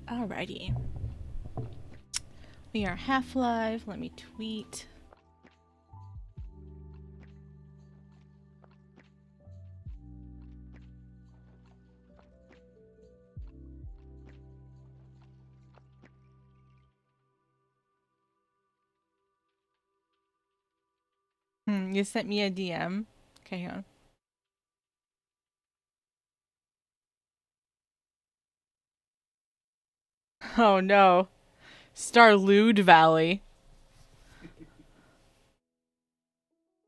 Alrighty. We are half live. Let me tweet. You sent me a DM. Okay, hang on. Oh no. Starlude Valley.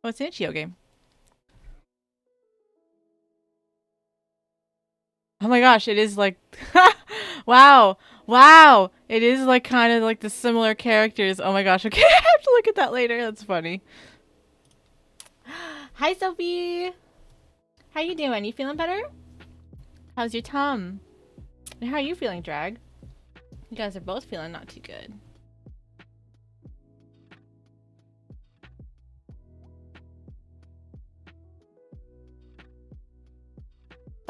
Oh, it's an itch.io game. Oh my gosh, it is like... wow. Wow. It is like kind of like the similar characters. Oh my gosh, okay. I have to look at that later. That's funny. Hi, Sophie. How you doing? You feeling better? How's your tum? And how are you feeling, Drag? You guys are both feeling not too good.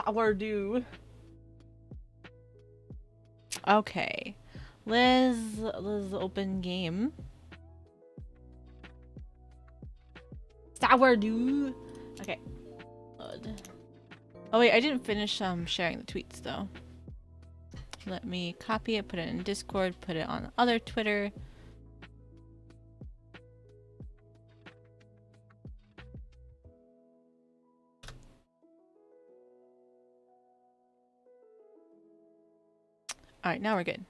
Sourdough. Okay. Let's open game. Sourdough. Okay. Good. Oh wait, I didn't finish sharing the tweets though. Let me copy it, put it in Discord, put it on other Twitter. Alright, now we're good.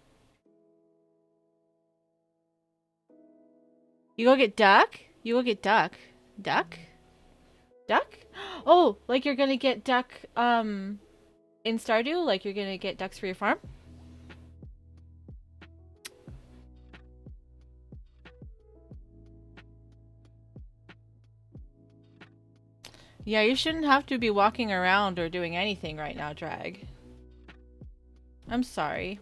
You go get duck? You go get duck. Duck? Duck? Oh, like you're gonna get duck in Stardew? Like you're gonna get ducks for your farm? Yeah, you shouldn't have to be walking around or doing anything right now, Drag. I'm sorry.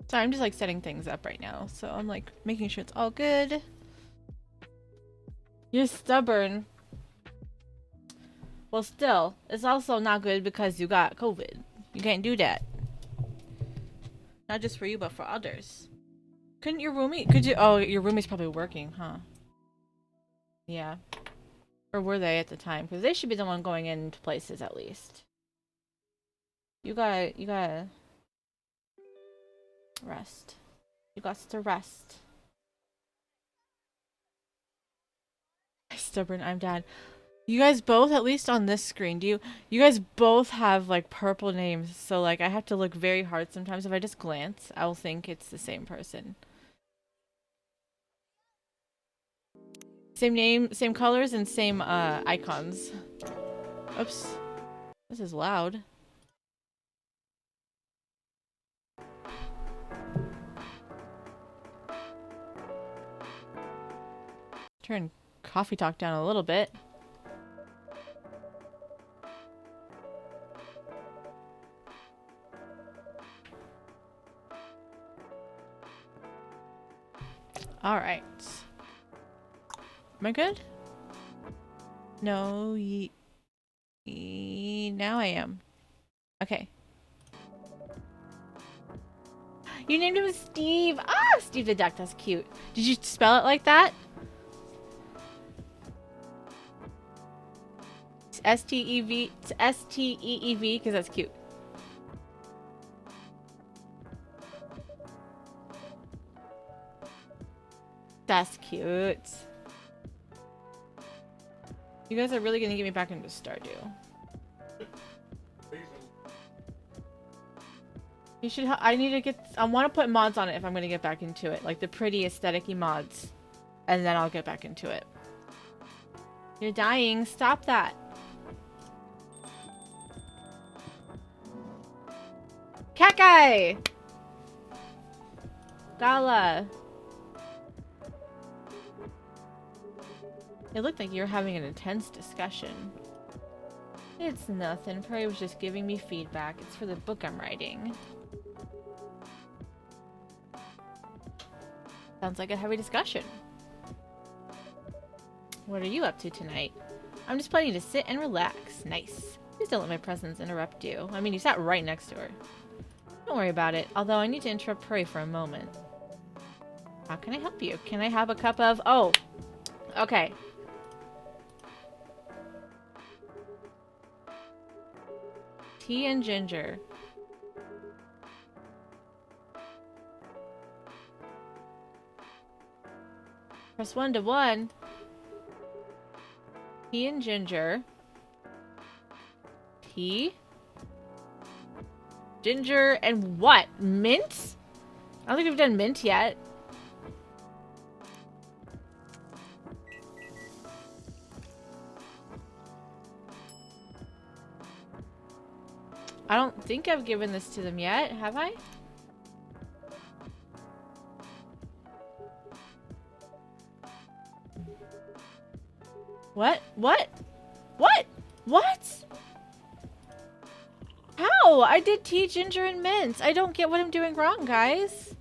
Sorry, I'm just like setting things up right now. So I'm like making sure it's all good. You're stubborn. Well, still, it's also not good because you got COVID. You can't do that. Not just for you, but for others. Couldn't your roomie? Could you? Oh, your roomie's probably working, huh? Yeah. Or were they at the time? Because they should be the one going into places at least. You gotta rest. You got to rest. Stubborn, I'm dad. You guys both, at least on this screen, you guys both have like purple names, so like I have to look very hard sometimes. If I just glance, I'll think it's the same person. Same name, same colors, and same icons. Oops. This is loud. Turn coffee talk down a little bit. Alright. Am I good? No, now I am. Okay. You named him Steve! Ah! Steve the duck, that's cute. Did you spell it like that? It's S-T-E-V. It's S-T-E-E-V, because that's cute. That's cute. You guys are really gonna get me back into Stardew. You should. I need to get. I want to put mods on it if I'm gonna get back into it, like the pretty aesthetic-y mods, and then I'll get back into it. You're dying. Stop that. Cat guy. Gala. It looked like you were having an intense discussion. It's nothing. Prairie was just giving me feedback. It's for the book I'm writing. Sounds like a heavy discussion. What are you up to tonight? I'm just planning to sit and relax. Nice. Please don't let my presence interrupt you. I mean, you sat right next to her. Don't worry about it, although I need to interrupt Prairie for a moment. How can I help you? Can I have a cup of... Oh! Okay. Tea and ginger. Press 1 to 1. Tea and ginger. Tea. Ginger and what? Mint? I don't think we've done mint yet. I don't think I've given this to them yet, have I? What? What? What? What? How? I did tea, ginger, and mint. I don't get what I'm doing wrong, guys.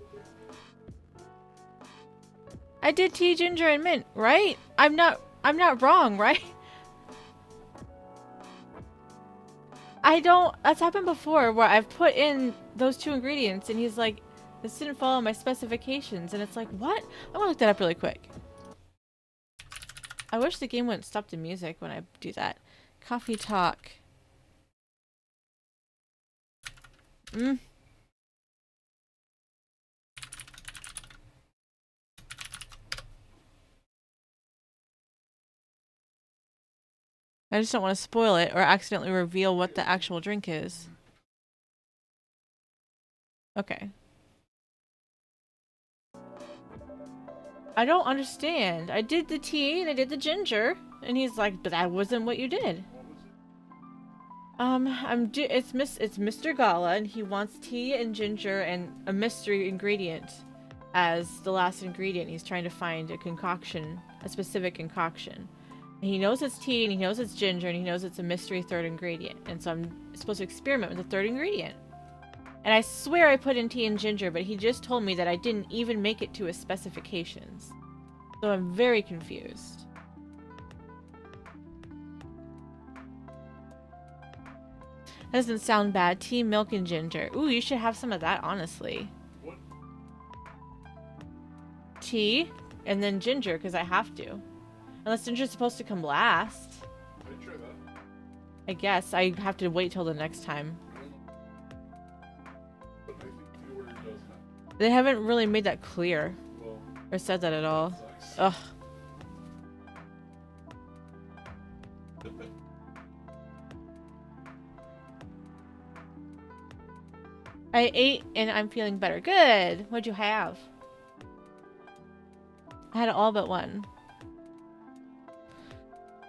I did tea, ginger, and mint, right? I'm not wrong, right? That's happened before where I've put in those 2 ingredients and he's like, this didn't follow my specifications. And it's like, what? I'm gonna look that up really quick. I wish the game wouldn't stop the music when I do that. Coffee talk. I just don't want to spoil it or accidentally reveal what the actual drink is. Okay. I don't understand. I did the tea and I did the ginger. And he's like, but that wasn't what you did. It's Mr. Gala and he wants tea and ginger and a mystery ingredient as the last ingredient. He's trying to find a concoction, a specific concoction. And he knows it's tea and he knows it's ginger and he knows it's a mystery 3rd ingredient. And so I'm supposed to experiment with the 3rd ingredient. And I swear I put in tea and ginger, but he just told me that I didn't even make it to his specifications. So I'm very confused. That doesn't sound bad. Tea, milk, and ginger. Ooh, you should have some of that, honestly. What? Tea, and then ginger, because I have to. Unless ginger's supposed to come last. I try that. I guess. I have to wait till the next time. But I think the order does that. They haven't really made that clear. Well, Or said that at all. sucks. Ugh. I ate and I'm feeling better. Good. What'd you have? I had all but one.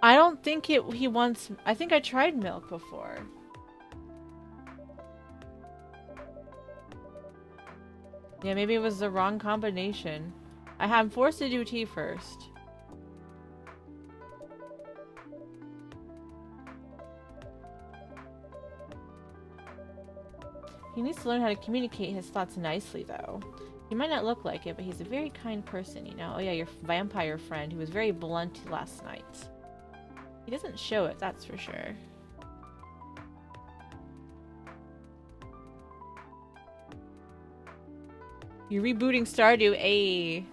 I don't think he wants... I think I tried milk before. Yeah, maybe it was the wrong combination. I'm forced to do tea first. He needs to learn how to communicate his thoughts nicely, though. He might not look like it, but he's a very kind person, you know? Oh yeah, your vampire friend who was very blunt last night. He doesn't show it, that's for sure. You're rebooting Stardew, ayy.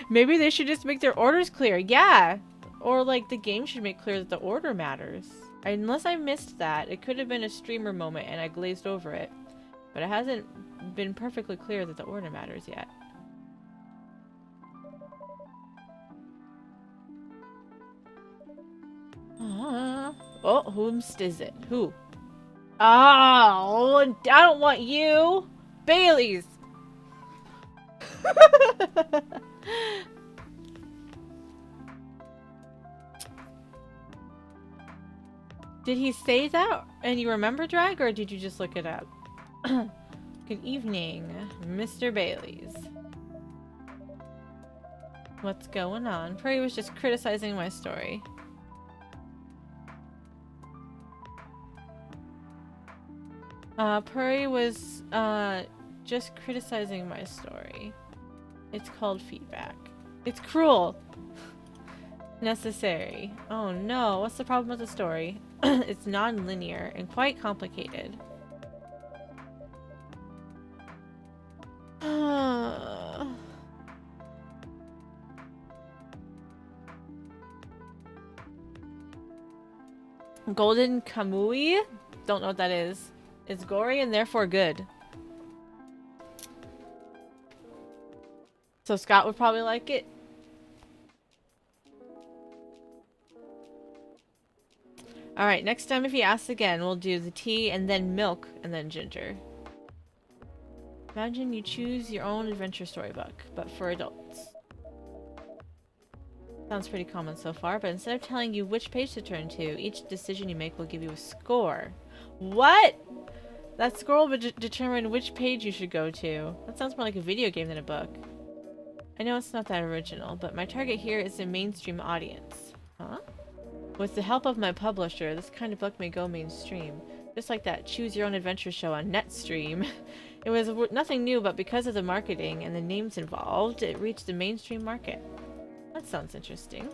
Maybe they should just make their orders clear. Yeah! Or like the game should make clear that the order matters. Unless I missed that. It could have been a streamer moment and I glazed over it. But it hasn't been perfectly clear that the order matters yet. Oh, whomst is it? Who? Oh, I don't want you! Bailey's! Did he say that and you remember, Drag, or did you just look it up? Good evening, Mr. Bailey's. What's going on? Prairie was just criticizing my story. Prairie was just criticizing my story. It's called feedback. It's cruel. Necessary. Oh no, what's the problem with the story? It's non-linear and quite complicated. Golden Kamui? Don't know what that is. It's gory and therefore good. So Scott would probably like it. Alright, next time if he asks again, we'll do the tea and then milk and then ginger. Imagine you choose your own adventure storybook, but for adults. Sounds pretty common so far, but instead of telling you which page to turn to, each decision you make will give you a score. What? That score will determine which page you should go to. That sounds more like a video game than a book. I know it's not that original, but my target here is the mainstream audience. Huh? With the help of my publisher, this kind of book may go mainstream. Just like that Choose Your Own Adventure show on Netstream. It was nothing new, but because of the marketing and the names involved, it reached the mainstream market. That sounds interesting.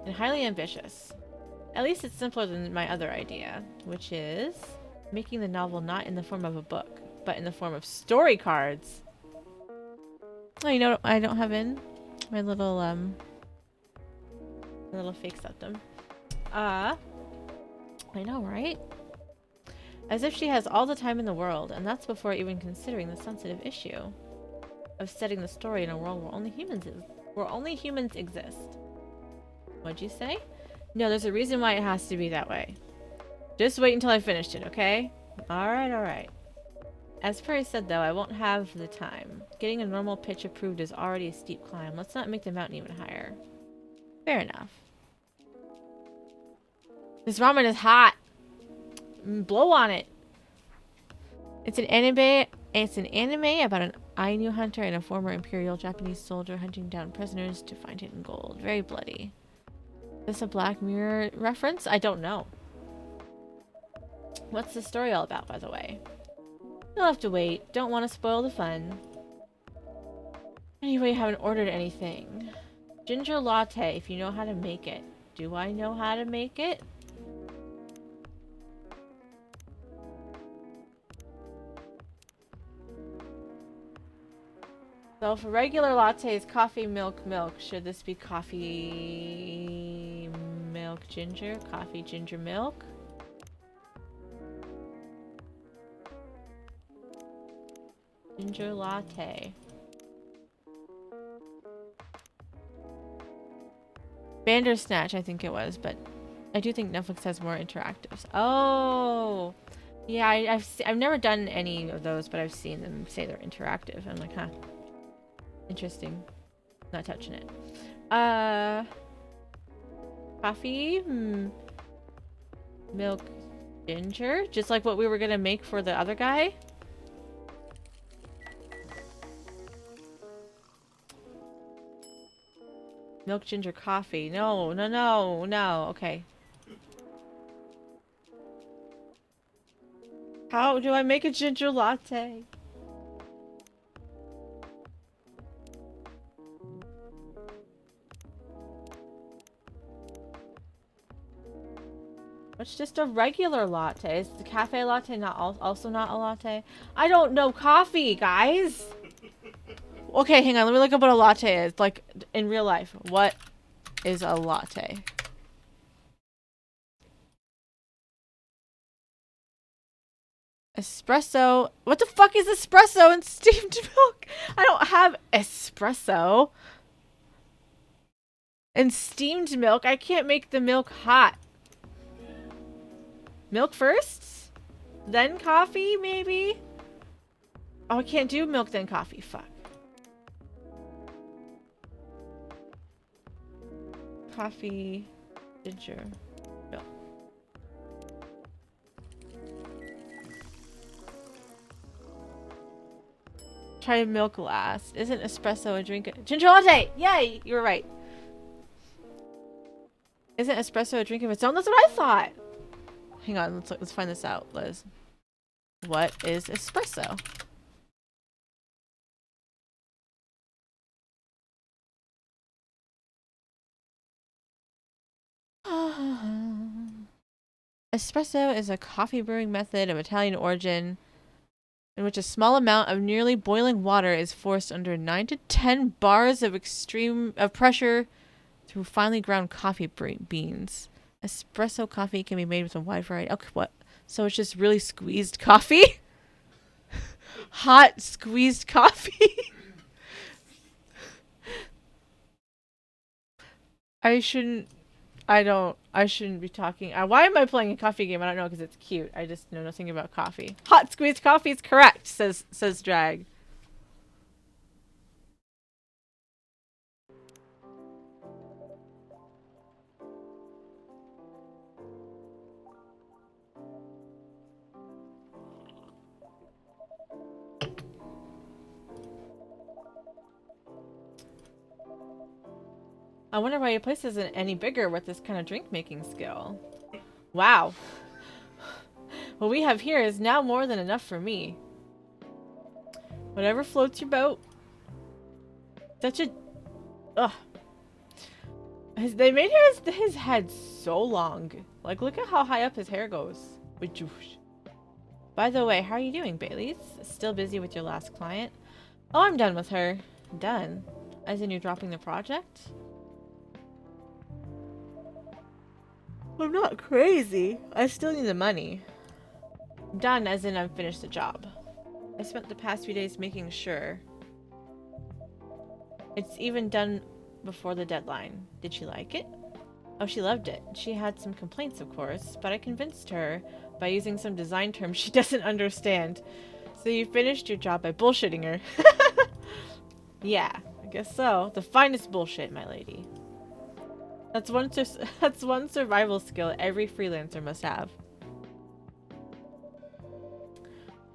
And highly ambitious. At least it's simpler than my other idea, which is making the novel not in the form of a book, but in the form of story cards. Oh, you know what I don't have in? My little fake septum. I know, right? As if she has all the time in the world, and that's before even considering the sensitive issue of setting the story in a world where only humans exist. What'd you say? No, there's a reason why it has to be that way. Just wait until I finished it, okay? Alright, alright. As Perry said though, I won't have the time. Getting a normal pitch approved is already a steep climb. Let's not make the mountain even higher. Fair enough. This ramen is hot. Blow on it. It's an anime about an Ainu hunter and a former Imperial Japanese soldier hunting down prisoners to find hidden gold. Very bloody. Is this a Black Mirror reference? I don't know. What's the story all about, by the way? You'll have to wait. Don't want to spoil the fun. Anyway, I haven't ordered anything. Ginger latte, if you know how to make it. Do I know how to make it? So for regular lattes, coffee, milk, milk. Should this be coffee, milk, ginger? Coffee, ginger, milk? Ginger latte. Bandersnatch, I think it was, but I do think Netflix has more interactives. Oh! Yeah, I've never done any of those, but I've seen them say they're interactive. I'm like, huh. Interesting. Not touching it. Coffee? Milk, ginger? Just like what we were gonna make for the other guy? Milk, ginger, coffee. No, no, no, no. Okay. How do I make a ginger latte? It's just a regular latte. Is the cafe latte not also not a latte? I don't know coffee, guys. Okay, hang on. Let me look up what a latte is. Like, in real life. What is a latte? Espresso. What the fuck is espresso and steamed milk? I don't have espresso. And steamed milk. I can't make the milk hot. Milk first? Then coffee, maybe? Oh, I can't do milk then coffee. Fuck. Coffee, ginger, milk. Try milk last. Isn't espresso a drink? Ginger latte! Yay! You were right. Isn't espresso a drink of its own? That's what I thought! Hang on, let's find this out, Liz. What is espresso? Espresso is a coffee brewing method of Italian origin in which a small amount of nearly boiling water is forced under 9 to 10 bars of extreme pressure through finely ground coffee beans. Espresso coffee can be made with a wide variety. Okay, what? So it's just really squeezed coffee? Hot squeezed coffee? I shouldn't be talking. Why am I playing a coffee game? I don't know, because it's cute. I just know nothing about coffee. Hot squeezed coffee is correct, says Drag. I wonder why your place isn't any bigger with this kind of drink making skill. Wow. What we have here is now more than enough for me. Whatever floats your boat. Such a... Ugh. They made his head so long. Like, look at how high up his hair goes. By the way, how are you doing, Bailey's? Still busy with your last client? Oh, I'm done with her. Done? As in you're dropping the project? I'm not crazy. I still need the money. Done as in I've finished the job. I spent the past few days making sure. It's even done before the deadline. Did she like it? Oh, she loved it. She had some complaints, of course, but I convinced her by using some design terms she doesn't understand. So you finished your job by bullshitting her. Yeah, I guess so. The finest bullshit, my lady. That's one survival skill every freelancer must have.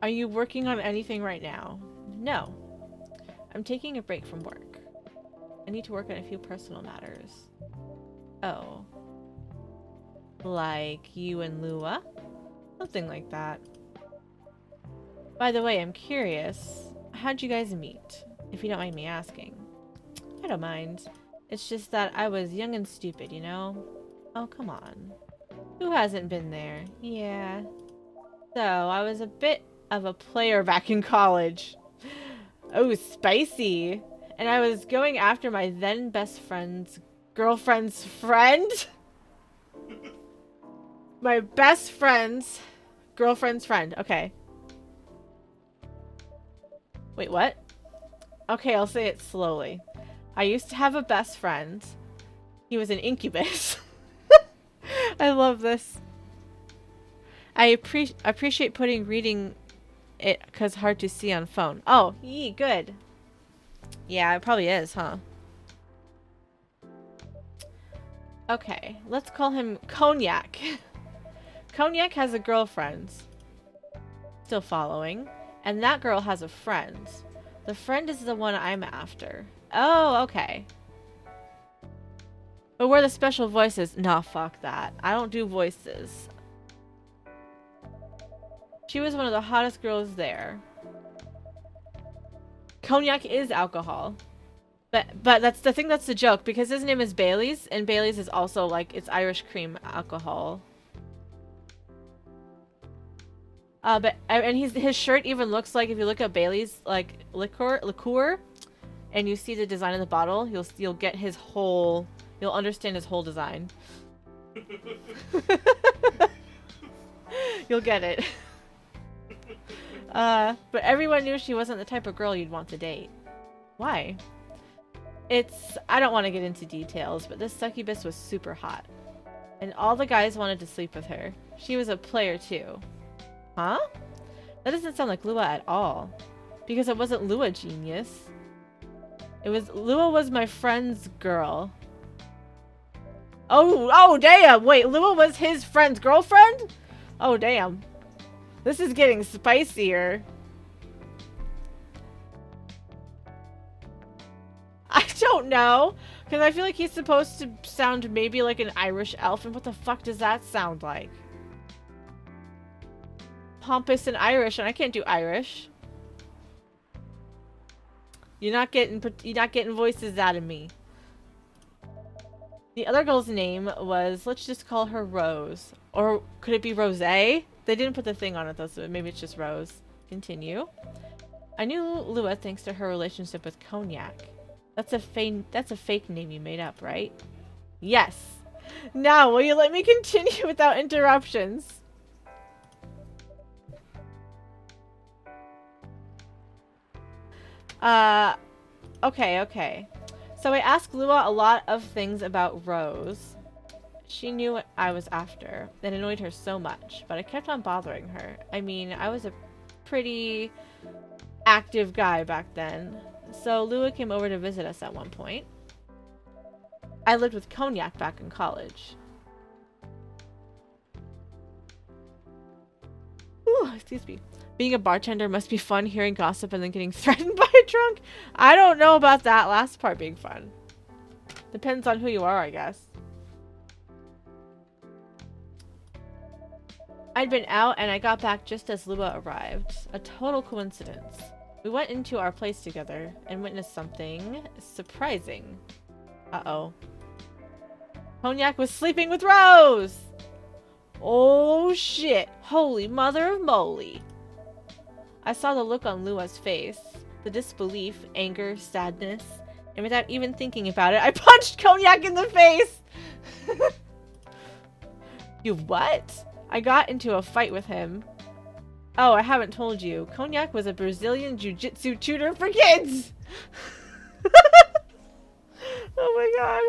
Are you working on anything right now? No. I'm taking a break from work. I need to work on a few personal matters. Oh. Like you and Lua? Something like that. By the way, I'm curious. How'd you guys meet? If you don't mind me asking. I don't mind. It's just that I was young and stupid, you know? Oh, come on. Who hasn't been there? Yeah. So, I was a bit of a player back in college. Oh, spicy. And I was going after my then best friend's girlfriend's friend? My best friend's girlfriend's friend. Okay. Wait, what? Okay, I'll say it slowly. I used to have a best friend. He was an incubus. I love this. I appreciate reading it because hard to see on phone. Oh, yee, good. Yeah, it probably is, huh? Okay, let's call him Cognac. Cognac has a girlfriend. Still following. And that girl has a friend. The friend is the one I'm after. Oh, okay. But we're the special voices. Nah, fuck that. I don't do voices. She was one of the hottest girls there. Cognac is alcohol. But that's the thing, that's the joke, because his name is Bailey's, and Bailey's is also like, it's Irish cream alcohol. And his shirt even looks like, if you look at Bailey's like liqueur, and you see the design of the bottle, you'll get his whole, you'll understand his whole design. You'll get it. But everyone knew she wasn't the type of girl you'd want to date. Why? I don't want to get into details, but this succubus was super hot. And all the guys wanted to sleep with her. She was a player too. Huh? That doesn't sound like Lua at all. Because it wasn't Lua, genius. Lua was my friend's girl. Oh damn! Wait, Lua was his friend's girlfriend? Oh damn. This is getting spicier. don't know. Because I feel like he's supposed to sound maybe like an Irish elf. And what the fuck does that sound like? Pompous and Irish. And I can't do Irish. You're not getting voices out of me. The other girl's name was, let's just call her Rose. Or could it be Rose? They didn't put the thing on it though, so maybe it's just Rose. Continue. I knew Lua thanks to her relationship with Cognac. That's a fake name you made up, right? Yes. Now, will you let me continue without interruptions? Okay. So I asked Lua a lot of things about Rose. She knew what I was after. It annoyed her so much, but I kept on bothering her. I mean, I was a pretty active guy back then. So Lua came over to visit us at one point. I lived with Cognac back in college. Ooh, excuse me. Being a bartender must be fun, hearing gossip and then getting threatened by a drunk. I don't know about that last part being fun. Depends on who you are, I guess. I'd been out and I got back just as Lua arrived. A total coincidence. We went into our place together and witnessed something surprising. Uh-oh. Cognac was sleeping with Rose! Oh shit. Holy mother of moly. I saw the look on Lua's face. The disbelief, anger, sadness. And without even thinking about it, I punched Cognac in the face! You what? I got into a fight with him. Oh, I haven't told you. Cognac was a Brazilian jiu-jitsu tutor for kids! Oh my god.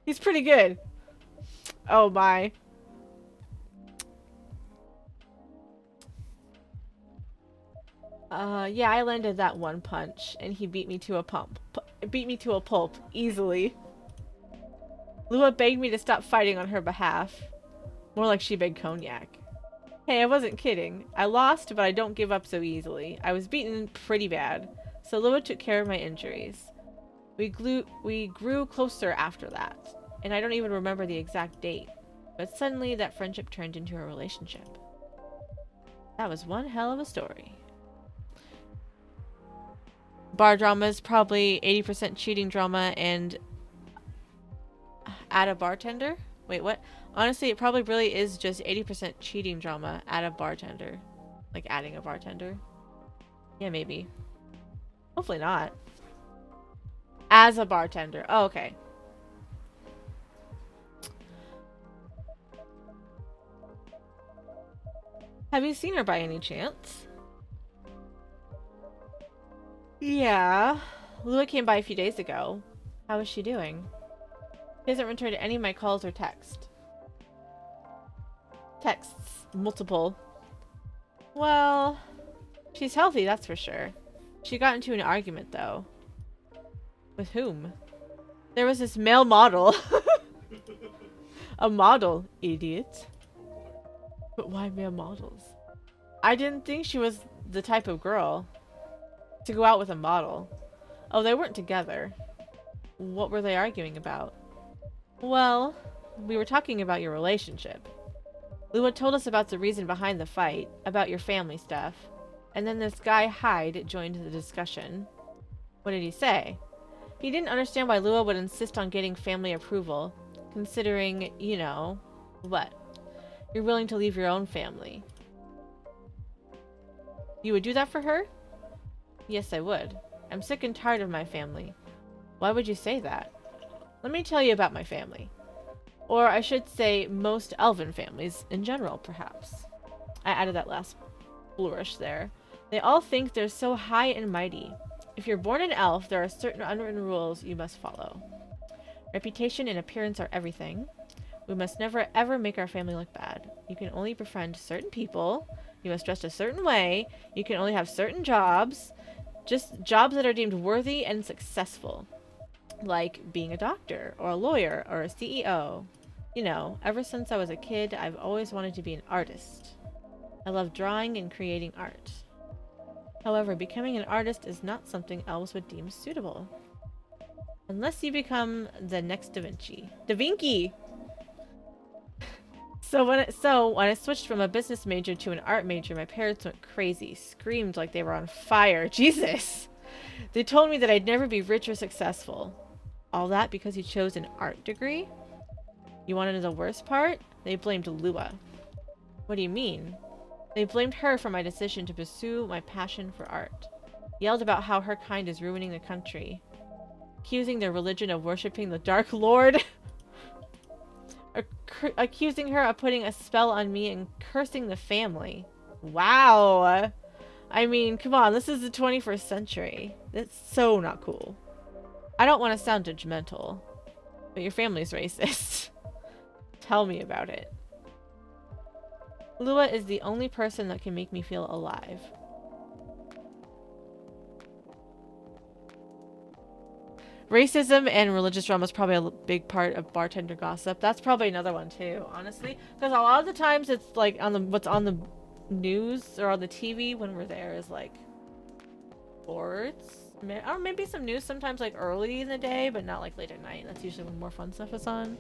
He's pretty good. Oh my. Yeah, I landed that one punch, and he beat me to a pulp, easily. Lua begged me to stop fighting on her behalf. More like she begged Cognac. Hey, I wasn't kidding. I lost, but I don't give up so easily. I was beaten pretty bad, so Lua took care of my injuries. We grew closer after that, and I don't even remember the exact date, but suddenly that friendship turned into a relationship. That was one hell of a story. Bar drama is probably 80% cheating drama and add a bartender? Wait, what? Honestly, it probably really is just 80% cheating drama, add a bartender. Like adding a bartender. Yeah, maybe. Hopefully not. As a bartender. Oh, okay. Have you seen her by any chance? Yeah. Lua came by a few days ago. How is she doing? She hasn't returned any of my calls or texts. Multiple. Well, she's healthy, that's for sure. She got into an argument, though. With whom? There was this male model. A model, idiot. But why male models? I didn't think she was the type of girl to go out with a model. Oh, they weren't together. What were they arguing about? Well, we were talking about your relationship. Lua told us about the reason behind the fight, about your family stuff. And then this guy Hyde joined the discussion. What did he say? He didn't understand why Lua would insist on getting family approval, considering, you know, what? You're willing to leave your own family. You would do that for her? Yes, I would. I'm sick and tired of my family. Why would you say that? Let me tell you about my family. Or I should say most elven families in general, perhaps. I added that last flourish there. They all think they're so high and mighty. If you're born an elf, there are certain unwritten rules you must follow. Reputation and appearance are everything. We must never ever make our family look bad. You can only befriend certain people. You must dress a certain way. You can only have certain jobs. Just jobs that are deemed worthy and successful. Like being a doctor, or a lawyer, or a CEO. You know, ever since I was a kid, I've always wanted to be an artist. I love drawing and creating art. However, becoming an artist is not something elves would deem suitable. Unless you become the next Da Vinci. Da Vinci! So when I switched from a business major to an art major, my parents went crazy, screamed like they were on fire. Jesus! They told me that I'd never be rich or successful. All that because you chose an art degree? You want to know the worst part? They blamed Lua. What do you mean? They blamed her for my decision to pursue my passion for art. Yelled about how her kind is ruining the country. Accusing their religion of worshipping the Dark Lord. Accusing her of putting a spell on me and cursing the family. Wow! I mean, come on, this is the 21st century. That's so not cool. I don't want to sound judgmental, but your family's racist. Tell me about it. Lua is the only person that can make me feel alive. Racism and religious drama is probably a big part of bartender gossip. That's probably another one too, honestly. Because a lot of the times it's like on the what's on the news or on the TV when we're there is like sports. Or maybe some news sometimes like early in the day, but not like late at night. That's usually when more fun stuff is on.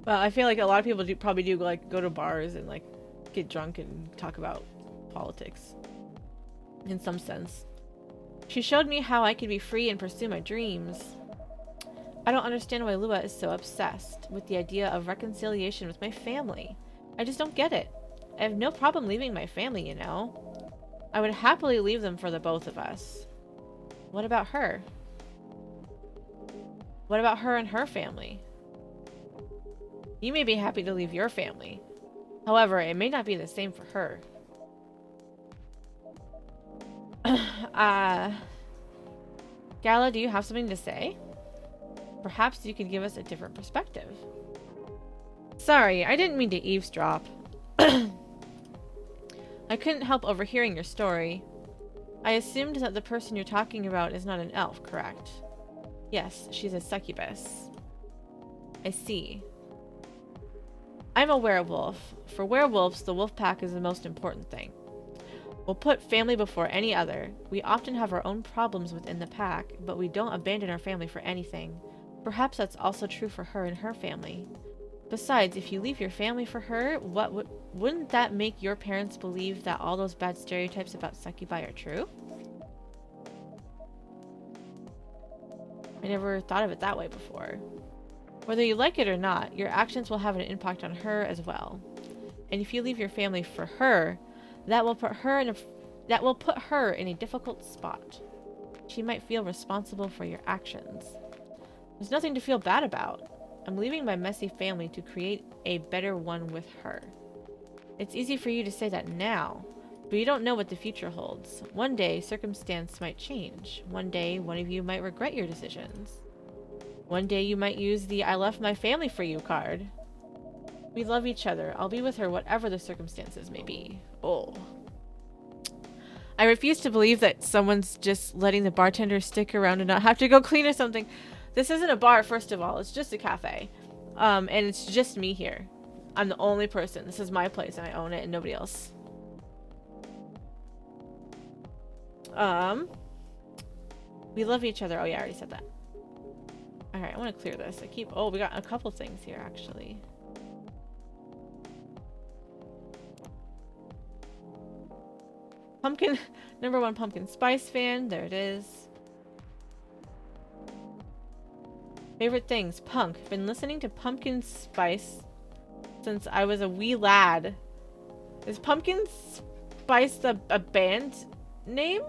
Well, I feel like a lot of people probably do like go to bars and like get drunk and talk about politics in some sense. She showed me how I could be free and pursue my dreams. I don't understand why Lua is so obsessed with the idea of reconciliation with my family. I just don't get it. I have no problem leaving my family, you know. I would happily leave them for the both of us. What about her? What about her and her family? You may be happy to leave your family. However, it may not be the same for her. Gala, do you have something to say? Perhaps you could give us a different perspective. Sorry, I didn't mean to eavesdrop. I couldn't help overhearing your story. I assumed that the person you're talking about is not an elf, correct? Yes, she's a succubus. I see. I'm a werewolf. For werewolves, the wolf pack is the most important thing. We'll put family before any other. We often have our own problems within the pack, but we don't abandon our family for anything. Perhaps that's also true for her and her family. Besides, if you leave your family for her, wouldn't that make your parents believe that all those bad stereotypes about succubi are true? I never thought of it that way before. Whether you like it or not, your actions will have an impact on her as well. And if you leave your family for her, that will put her in a difficult spot. She might feel responsible for your actions. There's nothing to feel bad about. I'm leaving my messy family to create a better one with her. It's easy for you to say that now, but you don't know what the future holds. One day, circumstance might change. One day, one of you might regret your decisions. One day, you might use the I left my family for you card. We love each other. I'll be with her whatever the circumstances may be. Oh. I refuse to believe that someone's just letting the bartender stick around and not have to go clean or something. This isn't a bar, first of all. It's just a cafe. And it's just me here. I'm the only person. This is my place and I own it and nobody else. We love each other. Oh yeah, I already said that. Alright, I want to clear this. Oh, we got a couple things here actually. Pumpkin, number 1 pumpkin spice fan. There it is. Favorite things, punk. Been listening to Pumpkin Spice since I was a wee lad. Is Pumpkin Spice a band name?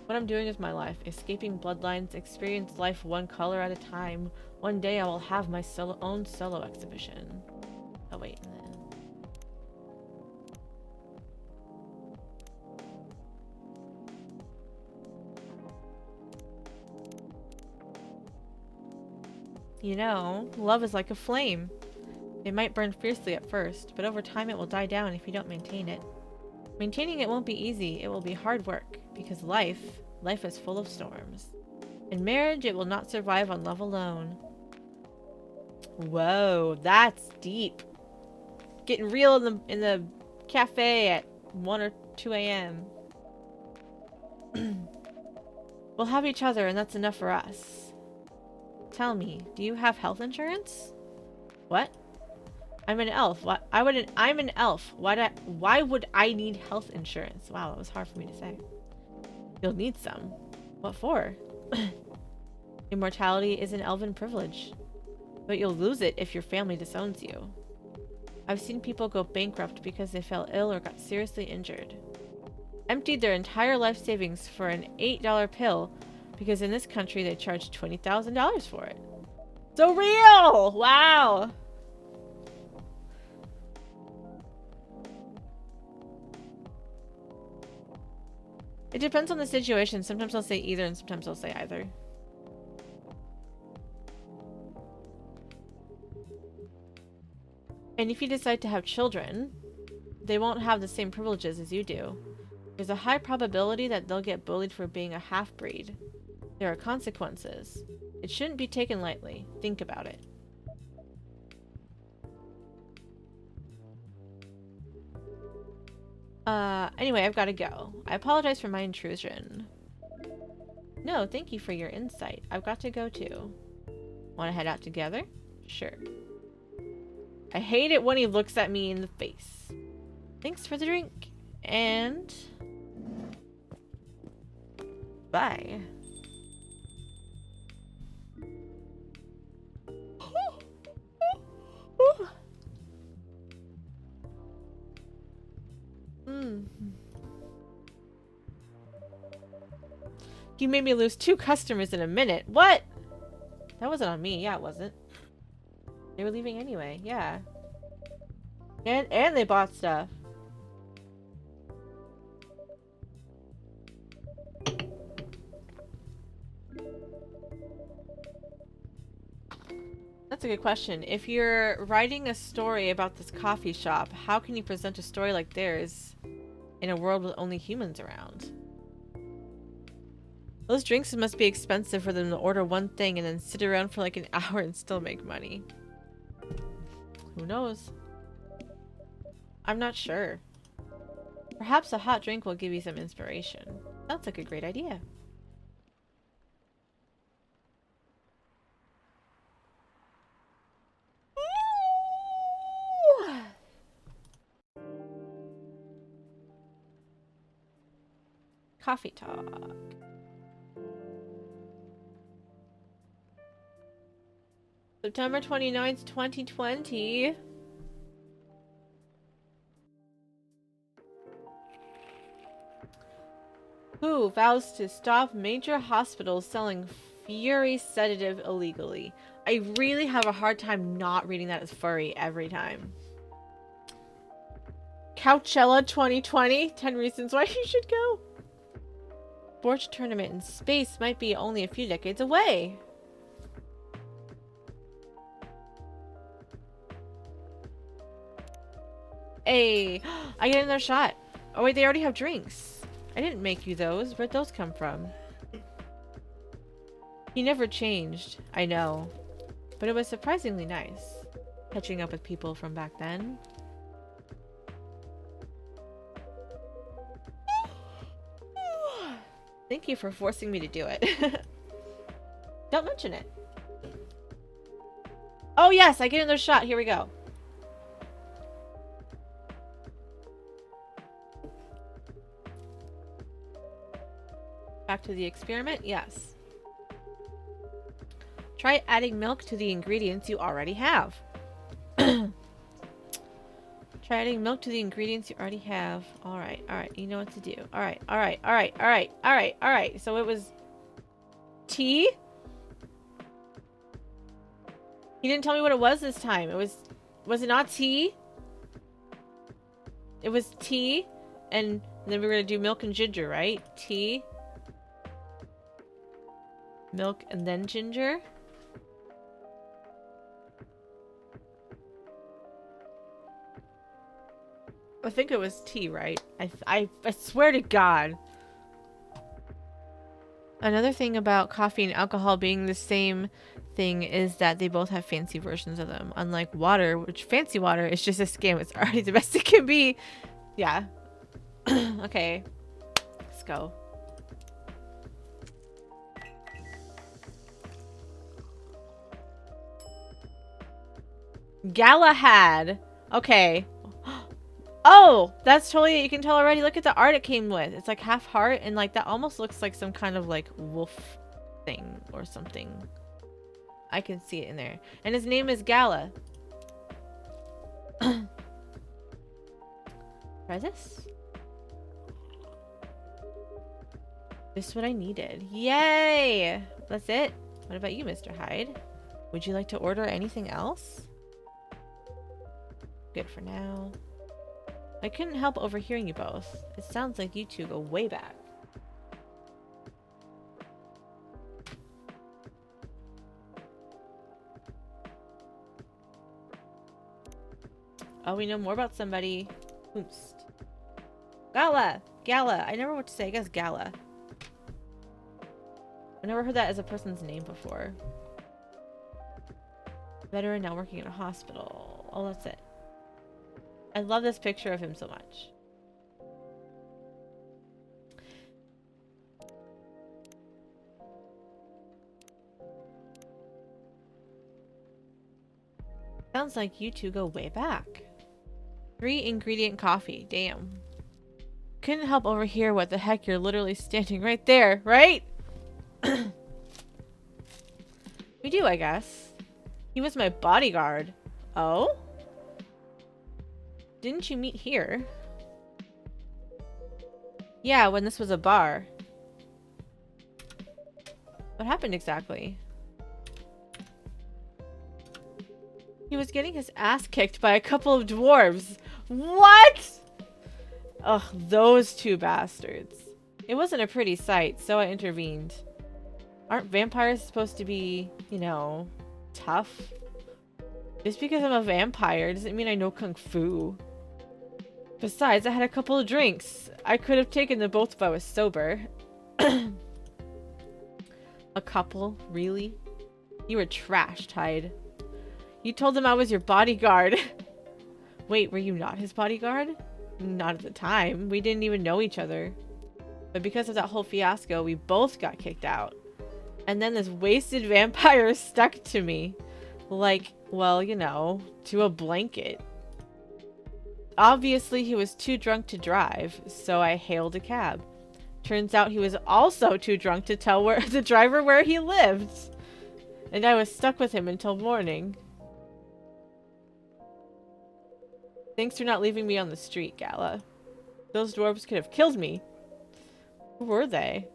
What I'm doing is my life. Escaping bloodlines, experience life one color at a time. One day I will have my own solo exhibition. Oh wait. You know, love is like a flame. It might burn fiercely at first, but over time it will die down if you don't maintain it. Maintaining it won't be easy. It will be hard work. Because life is full of storms. In marriage, it will not survive on love alone. Whoa, that's deep. Getting real in the cafe at 1 or 2 a.m. We'll have each other, and that's enough for us. Tell me, do you have health insurance? What? I'm an elf. What? I'm an elf. Why would I need health insurance? Wow, that was hard for me to say. You'll need some. What for? Immortality is an elven privilege. But you'll lose it if your family disowns you. I've seen people go bankrupt because they fell ill or got seriously injured. Emptied their entire life savings for an $8 pill because in this country they charge $20,000 for it. So real! Wow! It depends on the situation. Sometimes I'll say either and sometimes I'll say either. And if you decide to have children, they won't have the same privileges as you do. There's a high probability that they'll get bullied for being a half-breed. There are consequences. It shouldn't be taken lightly. Think about it. Anyway, I've got to go. I apologize for my intrusion. No, thank you for your insight. I've got to go too. Want to head out together? Sure. I hate it when he looks at me in the face. Thanks for the drink. And... bye. You made me lose 2 customers in a minute. What? That wasn't on me. Yeah, it wasn't. They were leaving anyway. Yeah. And they bought stuff. That's a good question. If you're writing a story about this coffee shop, how can you present a story like theirs in a world with only humans around? Those drinks must be expensive for them to order one thing and then sit around for like an hour and still make money. Who knows? I'm not sure. Perhaps a hot drink will give you some inspiration. Sounds like a great idea. Coffee talk. September 29th, 2020. Who vows to stop major hospitals selling Fury sedative illegally? I really have a hard time not reading that as furry every time. Coachella 2020. 10 reasons why you should go. Sports tournament in space might be only a few decades away. Hey, I get another shot. Oh wait, they already have drinks. I didn't make you those. Where'd those come from? He never changed. I know. But it was surprisingly nice. Catching up with people from back then. Thank you for forcing me to do it. Don't mention it. Oh yes, I get another shot. Here we go. Back to the experiment? Yes. Try adding milk to the ingredients you already have. Try adding milk to the ingredients you already have. Alright, alright. You know what to do. Alright, alright, alright, alright, alright, alright. So it was tea? He didn't tell me what it was this time. Was it not tea? It was tea, and then we were gonna do milk and ginger, right? Tea, milk, and then ginger. I think it was tea, right? I swear to God. Another thing about coffee and alcohol being the same thing is that they both have fancy versions of them. Unlike water, which fancy water is just a scam. It's already the best it can be. Yeah. Okay. Let's go. Galahad. Okay. Oh, that's totally it. You can tell already. Look at the art it came with. It's like half heart and like that almost looks like some kind of like wolf thing or something. I can see it in there. And his name is Gala. Try this. This is what I needed. Yay! That's it. What about you, Mr. Hyde? Would you like to order anything else? Good for now. I couldn't help overhearing you both. It sounds like you two go way back. Oh, we know more about somebody. Oost. Gala! Gala! I never know what to say. I guess Gala. I never heard that as a person's name before. Veteran now working in a hospital. Oh, that's it. I love this picture of him so much. Sounds like you two go way back. 3-ingredient coffee. Damn. Couldn't help overhear what the heck, you're literally standing right there, right? We do, I guess. He was my bodyguard. Oh? Didn't you meet here? Yeah, when this was a bar. What happened exactly? He was getting his ass kicked by a couple of dwarves. What? Ugh, those two bastards. It wasn't a pretty sight, so I intervened. Aren't vampires supposed to be, you know, tough? Just because I'm a vampire doesn't mean I know kung fu. Besides, I had a couple of drinks. I could have taken them both if I was sober. A couple? Really? You were trashed, Hyde. You told them I was your bodyguard. Wait, were you not his bodyguard? Not at the time. We didn't even know each other. But because of that whole fiasco, we both got kicked out. And then this wasted vampire stuck to me. Like, well, you know, to a blanket. Obviously, he was too drunk to drive, so I hailed a cab. Turns out he was also too drunk to tell the driver where he lived. And I was stuck with him until morning. Thanks for not leaving me on the street, Gala. Those dwarves could have killed me. Who were they?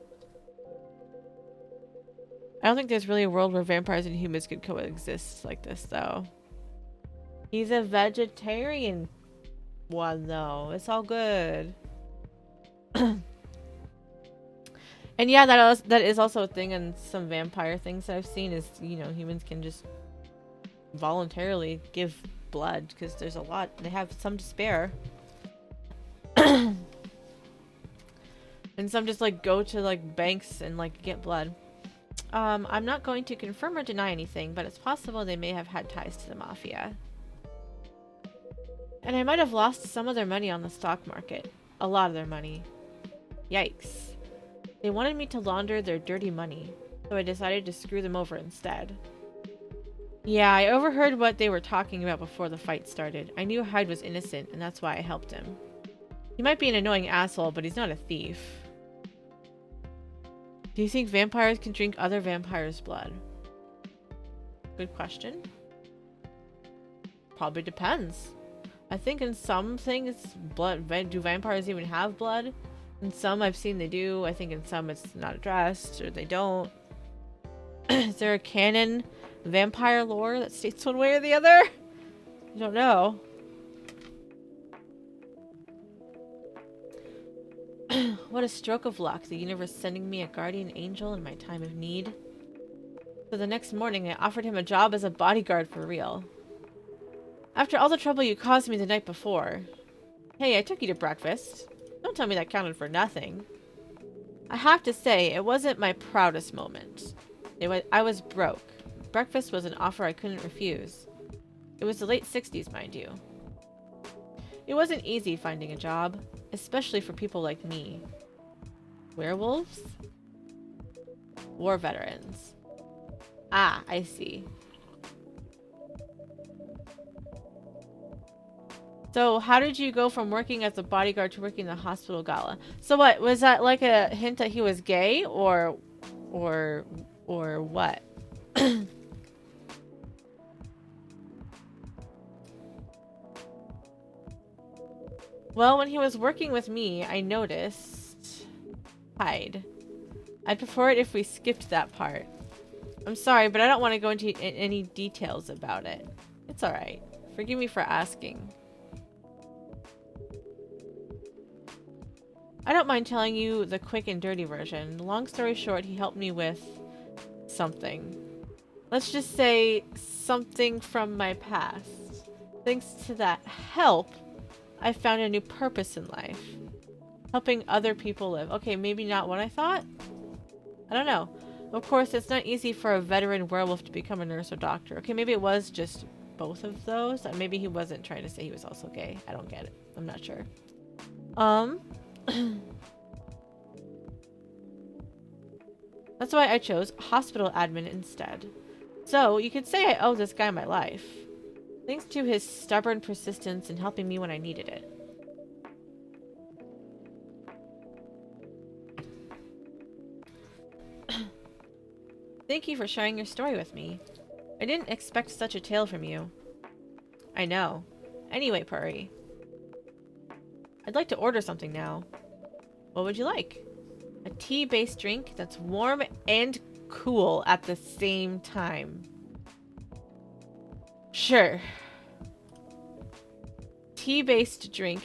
I don't think there's really a world where vampires and humans could coexist like this, though. He's a vegetarian one, though. It's all good. And yeah, that is also a thing in some vampire things that I've seen is, you know, humans can just voluntarily give blood because there's a lot. They have some to spare. And some just like go to like banks and like get blood. I'm not going to confirm or deny anything, but it's possible they may have had ties to the mafia. And I might have lost some of their money on the stock market. A lot of their money. Yikes. They wanted me to launder their dirty money, so I decided to screw them over instead. Yeah, I overheard what they were talking about before the fight started. I knew Hyde was innocent, and that's why I helped him. He might be an annoying asshole, but he's not a thief. Do you think vampires can drink other vampires' blood? Good question. Probably depends. I think in some things, do vampires even have blood? In some I've seen they do. I think in some it's not addressed, or they don't. Is there a canon vampire lore that states one way or the other? I don't know. What a stroke of luck, the universe sending me a guardian angel in my time of need. So the next morning I offered him a job as a bodyguard for real. After all the trouble you caused me the night before. Hey, I took you to breakfast. Don't tell me that counted for nothing. I have to say, it wasn't my proudest moment. I was broke. Breakfast was an offer I couldn't refuse. It was the late 60s, mind you. It wasn't easy finding a job, especially for people like me. Werewolves? War veterans. Ah, I see. So, how did you go from working as a bodyguard to working in the hospital gala? So what, was that like a hint that he was gay or what? Well, when he was working with me, I noticed hide. I'd prefer it if we skipped that part. I'm sorry, but I don't want to go into any details about it. It's alright. Forgive me for asking. I don't mind telling you the quick and dirty version. Long story short, he helped me with something. Let's just say something from my past. Thanks to that help, I found a new purpose in life. Helping other people live. Okay, maybe not what I thought? I don't know. Of course, it's not easy for a veteran werewolf to become a nurse or doctor. Okay, maybe it was just both of those. Maybe he wasn't trying to say he was also gay. I don't get it. I'm not sure. That's why I chose hospital admin instead. So, you could say I owe this guy my life. Thanks to his stubborn persistence in helping me when I needed it. Thank you for sharing your story with me. I didn't expect such a tale from you. I know. Anyway, Purry. I'd like to order something now. What would you like? A tea-based drink that's warm and cool at the same time. Sure. Tea-based drink.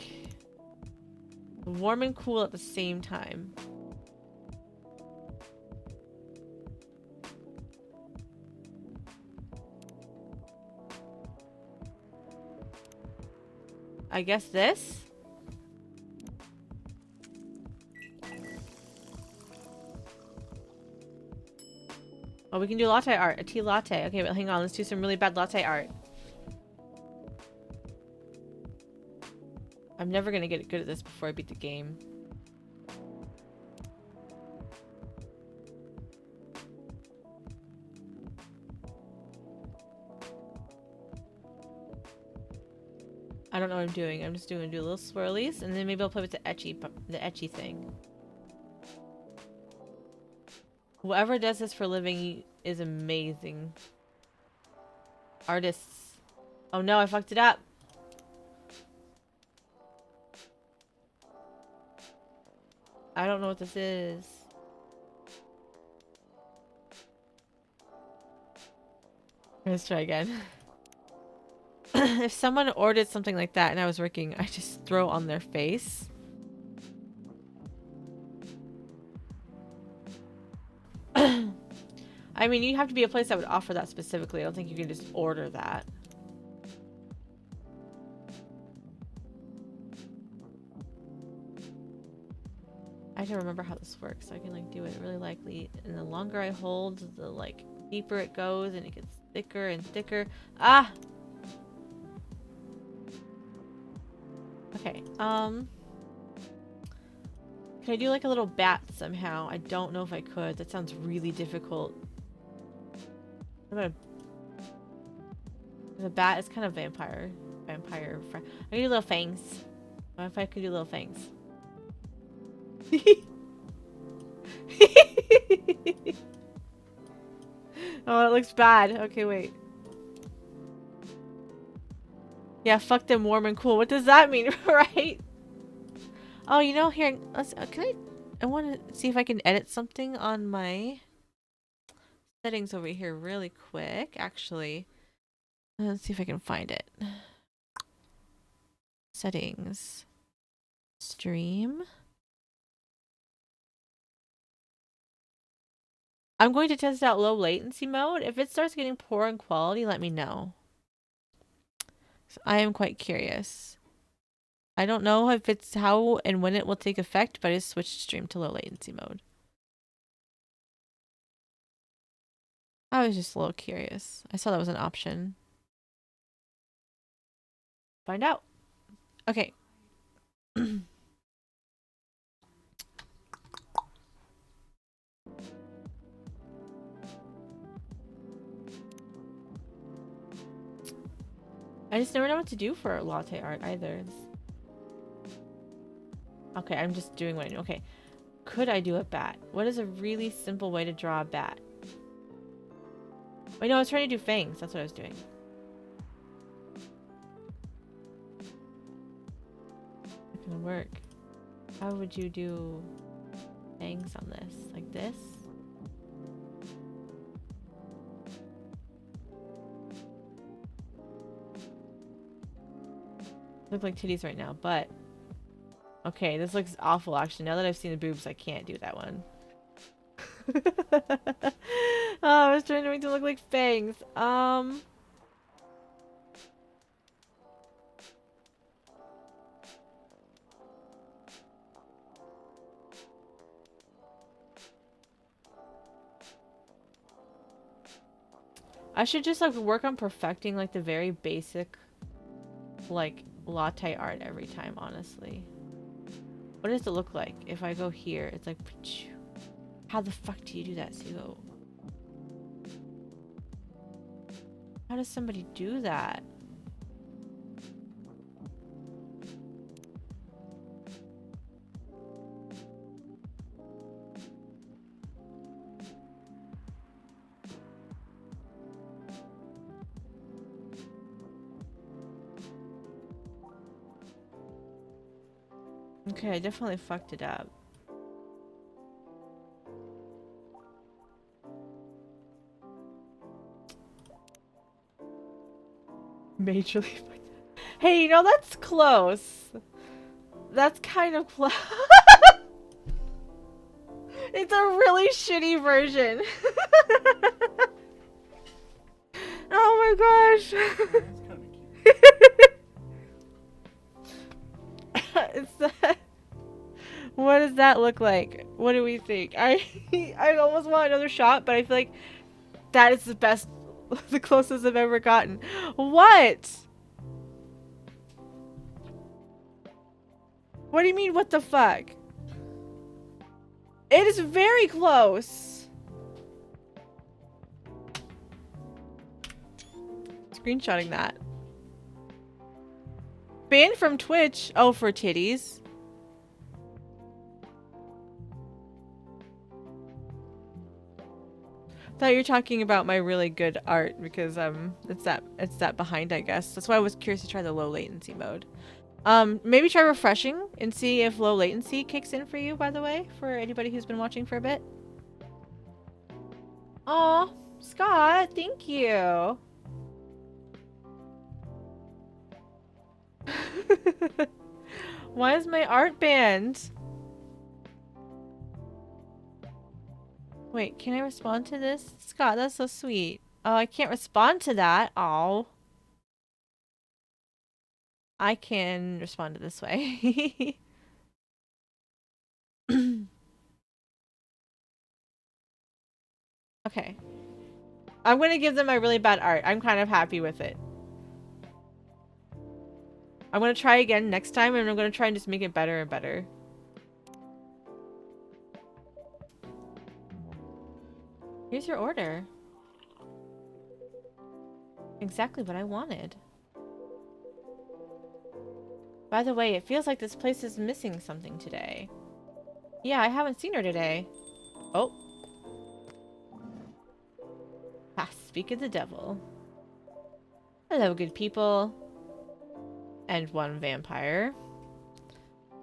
Warm and cool at the same time. I guess this? Oh, we can do latte art. A tea latte. Okay, but hang on. Let's do some really bad latte art. I'm never gonna get good at this before I beat the game. I don't know what I'm doing. I'm just doing do little swirlies, and then maybe I'll play with the etchy thing. Whoever does this for a living is amazing. Artists. Oh no, I fucked it up. I don't know what this is. Let's try again. If someone ordered something like that and I was working, I just throw on their face. I mean, you have to be a place that would offer that specifically. I don't think you can just order that. I have to remember how this works so I can like do it really likely. And the longer I hold, the like deeper it goes and it gets thicker and thicker. Ah! Okay, can I do like a little bat somehow? I don't know if I could. That sounds really difficult. What about the bat is kind of vampire friend. I can do little fangs. What if I could do little fangs? Oh, it looks bad. Okay, wait. Yeah, fuck them warm and cool. What does that mean, right? Oh, you know, here, let's, I want to see if I can edit something on my settings over here really quick, actually. Let's see if I can find it. Settings. Stream. I'm going to test out low latency mode. If it starts getting poor in quality, let me know. So I am quite curious. I don't know if it's how and when it will take effect, but I just switched stream to low latency mode. I was just a little curious. I saw that was an option. Find out. Okay. I just never know what to do for latte art either. Okay, I'm just doing what I know. Okay. Could I do a bat? What is a really simple way to draw a bat? Wait, no, I was trying to do fangs. That's what I was doing. It's gonna work. How would you do fangs on this? Like this? Look like titties right now, but okay, this looks awful actually. Now that I've seen the boobs, I can't do that one. Oh, I was trying to make them look like fangs. I should just like work on perfecting like the very basic like latte art every time, honestly. What does it look like? If I go here, it's like, how the fuck do you do that, Sugo? How does somebody do that? Okay, I definitely fucked it up. Majorly fucked up. Hey, you know, that's close. That's kind of close. It's a really shitty version. Oh my gosh. That's kind of cute. It's that. What does that look like? What do we think? I almost want another shot, but I feel like that is the best, the closest I've ever gotten. What? What do you mean, what the fuck? It is very close. Screenshotting that. Banned from Twitch. Oh, for titties. Thought you were talking about my really good art because it's that behind, I guess. That's why I was curious to try the low latency mode. Maybe try refreshing and see if low latency kicks in for you, by the way, for anybody who's been watching for a bit. Aw, Scott, thank you. Why is my art banned? Wait, can I respond to this? Scott, that's so sweet. Oh, I can't respond to that. Oh. I can respond to this way. Okay. I'm gonna give them my really bad art. I'm kind of happy with it. I'm gonna try again next time, and I'm gonna try and just make it better and better. Here's your order. Exactly what I wanted. By the way, it feels like this place is missing something today. Yeah, I haven't seen her today. Oh. Ah, speak of the devil. Hello, good people. And one vampire.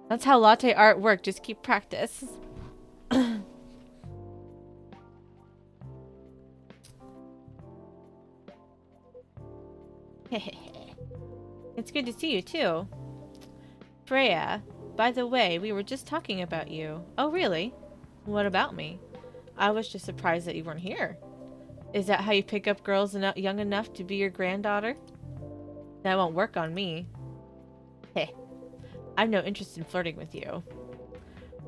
That's how latte art works. Just keep practice. It's good to see you, too. Freya, by the way, we were just talking about you. Oh, really? What about me? I was just surprised that you weren't here. Is that how you pick up girls young enough to be your granddaughter? That won't work on me. Heh. I've no interest in flirting with you.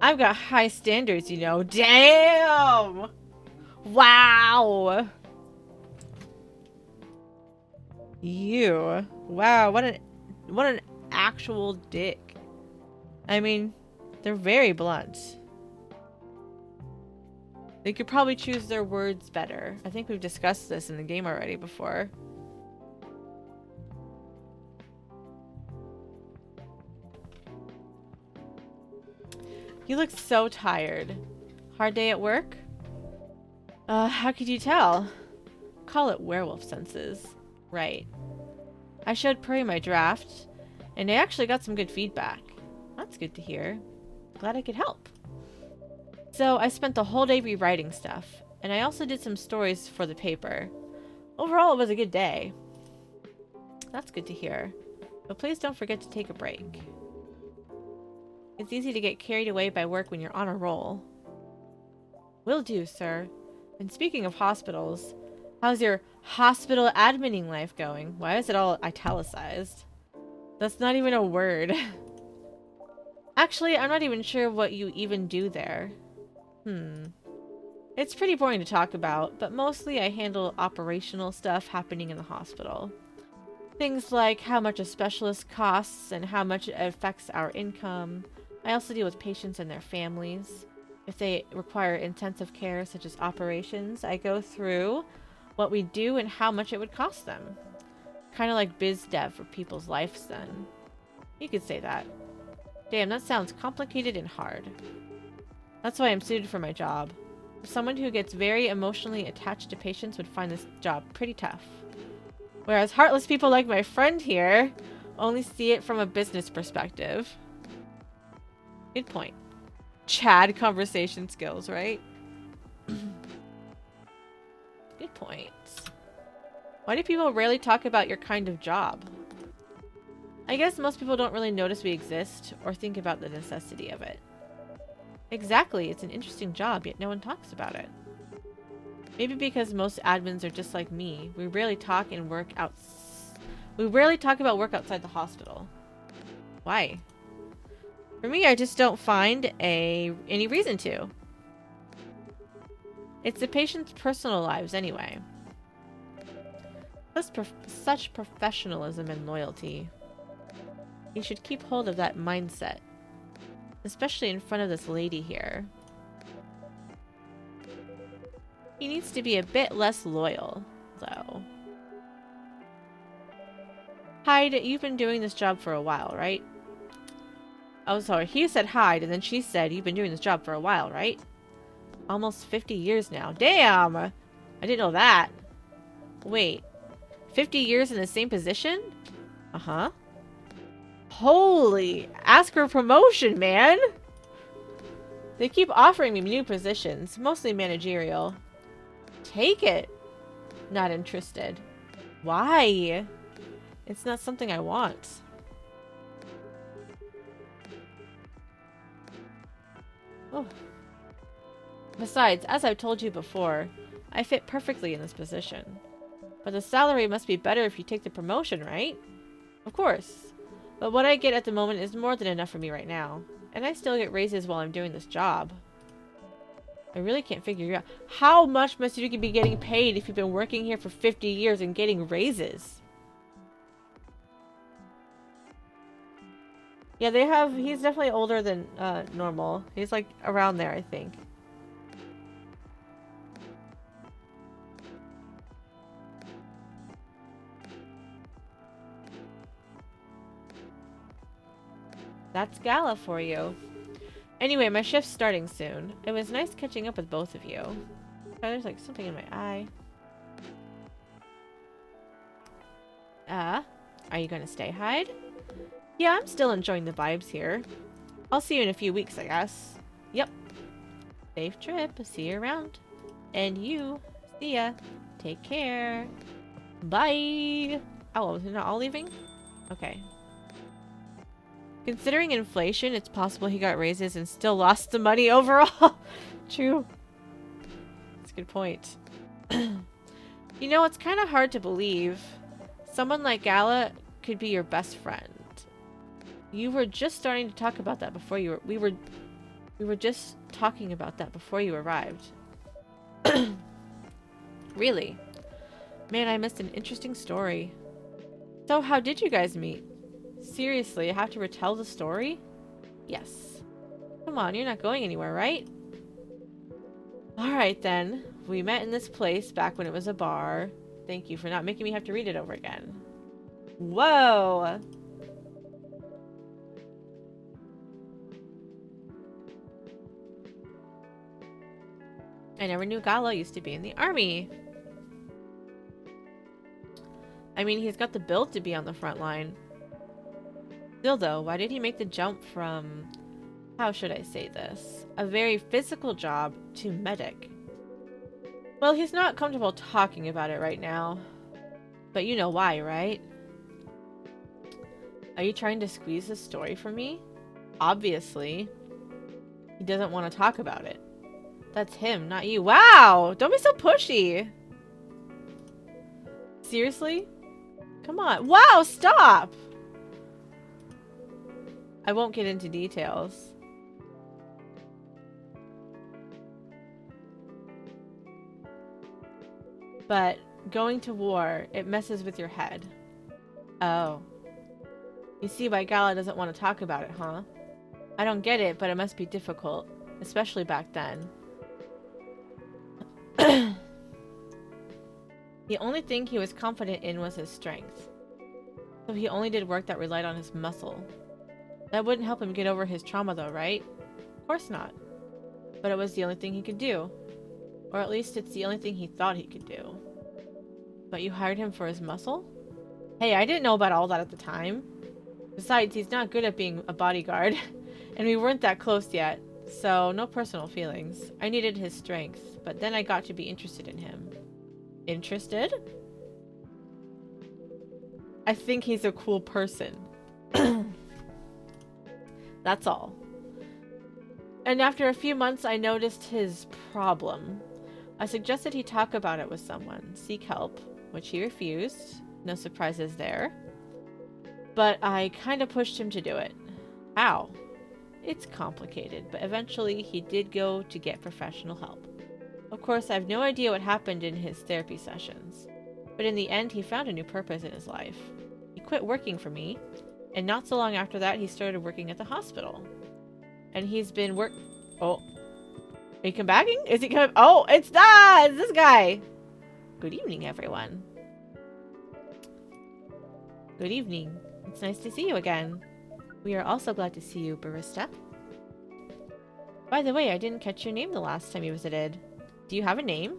I've got high standards, you know. Damn! Wow! You. Wow, what an actual dick. I mean, they're very blunt. They could probably choose their words better. I think we've discussed this in the game already before. You look so tired. Hard day at work? How could you tell? Call it werewolf senses. Right. I showed Prairie my draft, and I actually got some good feedback. That's good to hear. Glad I could help. So I spent the whole day rewriting stuff, and I also did some stories for the paper. Overall, it was a good day. That's good to hear. But please don't forget to take a break. It's easy to get carried away by work when you're on a roll. Will do, sir. And speaking of hospitals, how's your hospital adminning life going? Why is it all italicized? That's not even a word. Actually, I'm not even sure what you even do there. It's pretty boring to talk about, but mostly I handle operational stuff happening in the hospital. Things like how much a specialist costs and how much it affects our income. I also deal with patients and their families. If they require intensive care, such as operations, I go through what we do and how much it would cost them. Kind of like biz dev for people's lives then. You could say that. Damn, that sounds complicated and hard. That's why I'm suited for my job. Someone who gets very emotionally attached to patients would find this job pretty tough. Whereas heartless people like my friend here only see it from a business perspective. Good point. Chad conversation skills, right? Good point. Why do people rarely talk about your kind of job? I guess most people don't really notice we exist or think about the necessity of it. Exactly, it's an interesting job, yet no one talks about it. Maybe because most admins are just like me. We rarely talk about work outside the hospital. Why? For me, I just don't find any reason to. It's the patient's personal lives anyway. Such professionalism and loyalty. You should keep hold of that mindset. Especially in front of this lady here. He needs to be a bit less loyal, though. Hyde, you've been doing this job for a while, right? Oh, sorry. He said Hyde, and then she said, you've been doing this job for a while, right? Almost 50 years now. Damn! I didn't know that. Wait. 50 years in the same position? Uh-huh. Holy! Ask for a promotion, man! They keep offering me new positions, mostly managerial. Take it. Not interested. Why? It's not something I want. Oh. Besides, as I've told you before, I fit perfectly in this position. But the salary must be better if you take the promotion, right? Of course. But what I get at the moment is more than enough for me right now. And I still get raises while I'm doing this job. I really can't figure out how much must you be getting paid if you've been working here for 50 years and getting raises? Yeah, he's definitely older than normal. He's like around there, I think. That's Gala for you. Anyway, my shift's starting soon. It was nice catching up with both of you. Oh, there's like something in my eye. Are you gonna stay, Hyde? Yeah, I'm still enjoying the vibes here. I'll see you in a few weeks, I guess. Yep. Safe trip. See you around. And you. See ya. Take care. Bye. Oh, they're not all leaving? Okay. Considering inflation, it's possible he got raises and still lost the money overall. True. That's a good point. You know, it's kind of hard to believe. Someone like Gala could be your best friend. You were just starting to talk about that before you were... We were just talking about that before you arrived. Really? Man, I missed an interesting story. So how did you guys meet? Seriously, I have to retell the story? Yes. Come on, you're not going anywhere, right? Alright then. We met in this place back when it was a bar. Thank you for not making me have to read it over again. Whoa! I never knew Gala used to be in the army. I mean, he's got the build to be on the front line. Still though, why did he make the jump from, how should I say this, a very physical job to medic? Well, he's not comfortable talking about it right now. But you know why, right? Are you trying to squeeze the story from me? Obviously. He doesn't want to talk about it. That's him, not you. Wow! Don't be so pushy! Seriously? Come on. Wow, stop! I won't get into details. But going to war, it messes with your head. Oh. You see why Gala doesn't want to talk about it, huh? I don't get it, but it must be difficult. Especially back then. The only thing he was confident in was his strength. So he only did work that relied on his muscle. That wouldn't help him get over his trauma though, right? Of course not. But it was the only thing he could do. Or at least it's the only thing he thought he could do. But you hired him for his muscle? Hey, I didn't know about all that at the time. Besides, he's not good at being a bodyguard. And we weren't that close yet. So, no personal feelings. I needed his strength. But then I got to be interested in him. Interested? I think he's a cool person. That's all. And after a few months, I noticed his problem. I suggested he talk about it with someone, seek help, which he refused. No surprises there. But I kind of pushed him to do it. How? It's complicated, but eventually he did go to get professional help. Of course, I have no idea what happened in his therapy sessions. But in the end, he found a new purpose in his life. He quit working for me, and not so long after that, he started working at the hospital. And he's been Oh. Are you come back? Is he coming? Oh, it's this guy! Good evening, everyone. Good evening. It's nice to see you again. We are also glad to see you, Barista. By the way, I didn't catch your name the last time you visited. Do you have a name?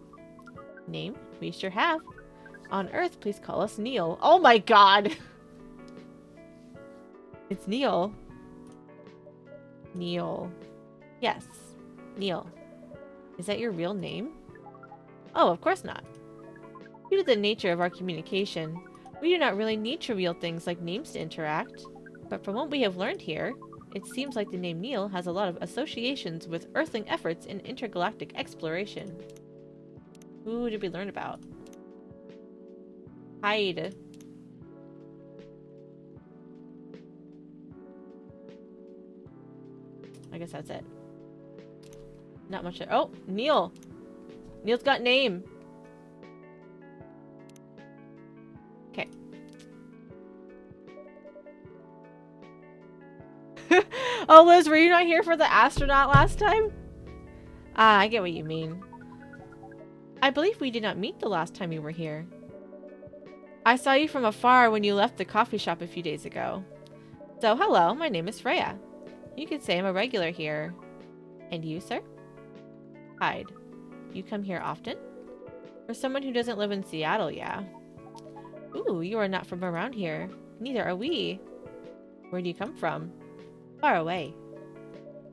Name? We sure have. On Earth, please call us Neil. Oh my god! It's Neil. Neil. Yes. Neil. Is that your real name? Oh, of course not. Due to the nature of our communication, we do not really need to reveal things like names to interact. But from what we have learned here, it seems like the name Neil has a lot of associations with Earthling efforts in intergalactic exploration. Who did we learn about? Hide. I guess that's it. Not much there. Oh, Neil! Neil's got name! Okay. Oh, Liz, were you not here for the astronaut last time? Ah, I get what you mean. I believe we did not meet the last time you were here. I saw you from afar when you left the coffee shop a few days ago. So, hello, my name is Freya. You could say I'm a regular here. And you, sir? Hide. You come here often? For someone who doesn't live in Seattle, yeah. Ooh, you are not from around here. Neither are we. Where do you come from? Far away.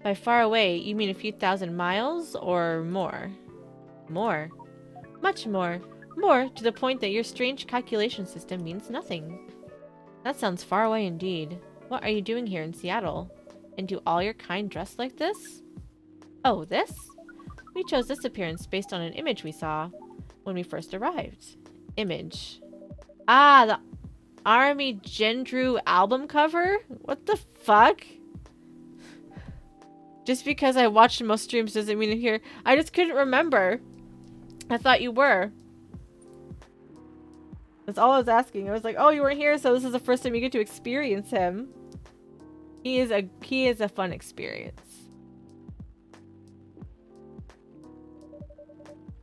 By far away, you mean a few thousand miles or more? More. Much more. More to the point that your strange calculation system means nothing. That sounds far away indeed. What are you doing here in Seattle? And do all your kind dress like this? Oh, this? We chose this appearance based on an image we saw when we first arrived. Image. Ah, Army Gendrew album cover? What the fuck? Just because I watched most streams doesn't mean I'm here. I just couldn't remember. I thought you were. That's all I was asking. I was like, oh, you weren't here, so this is the first time you get to experience him. He is a fun experience.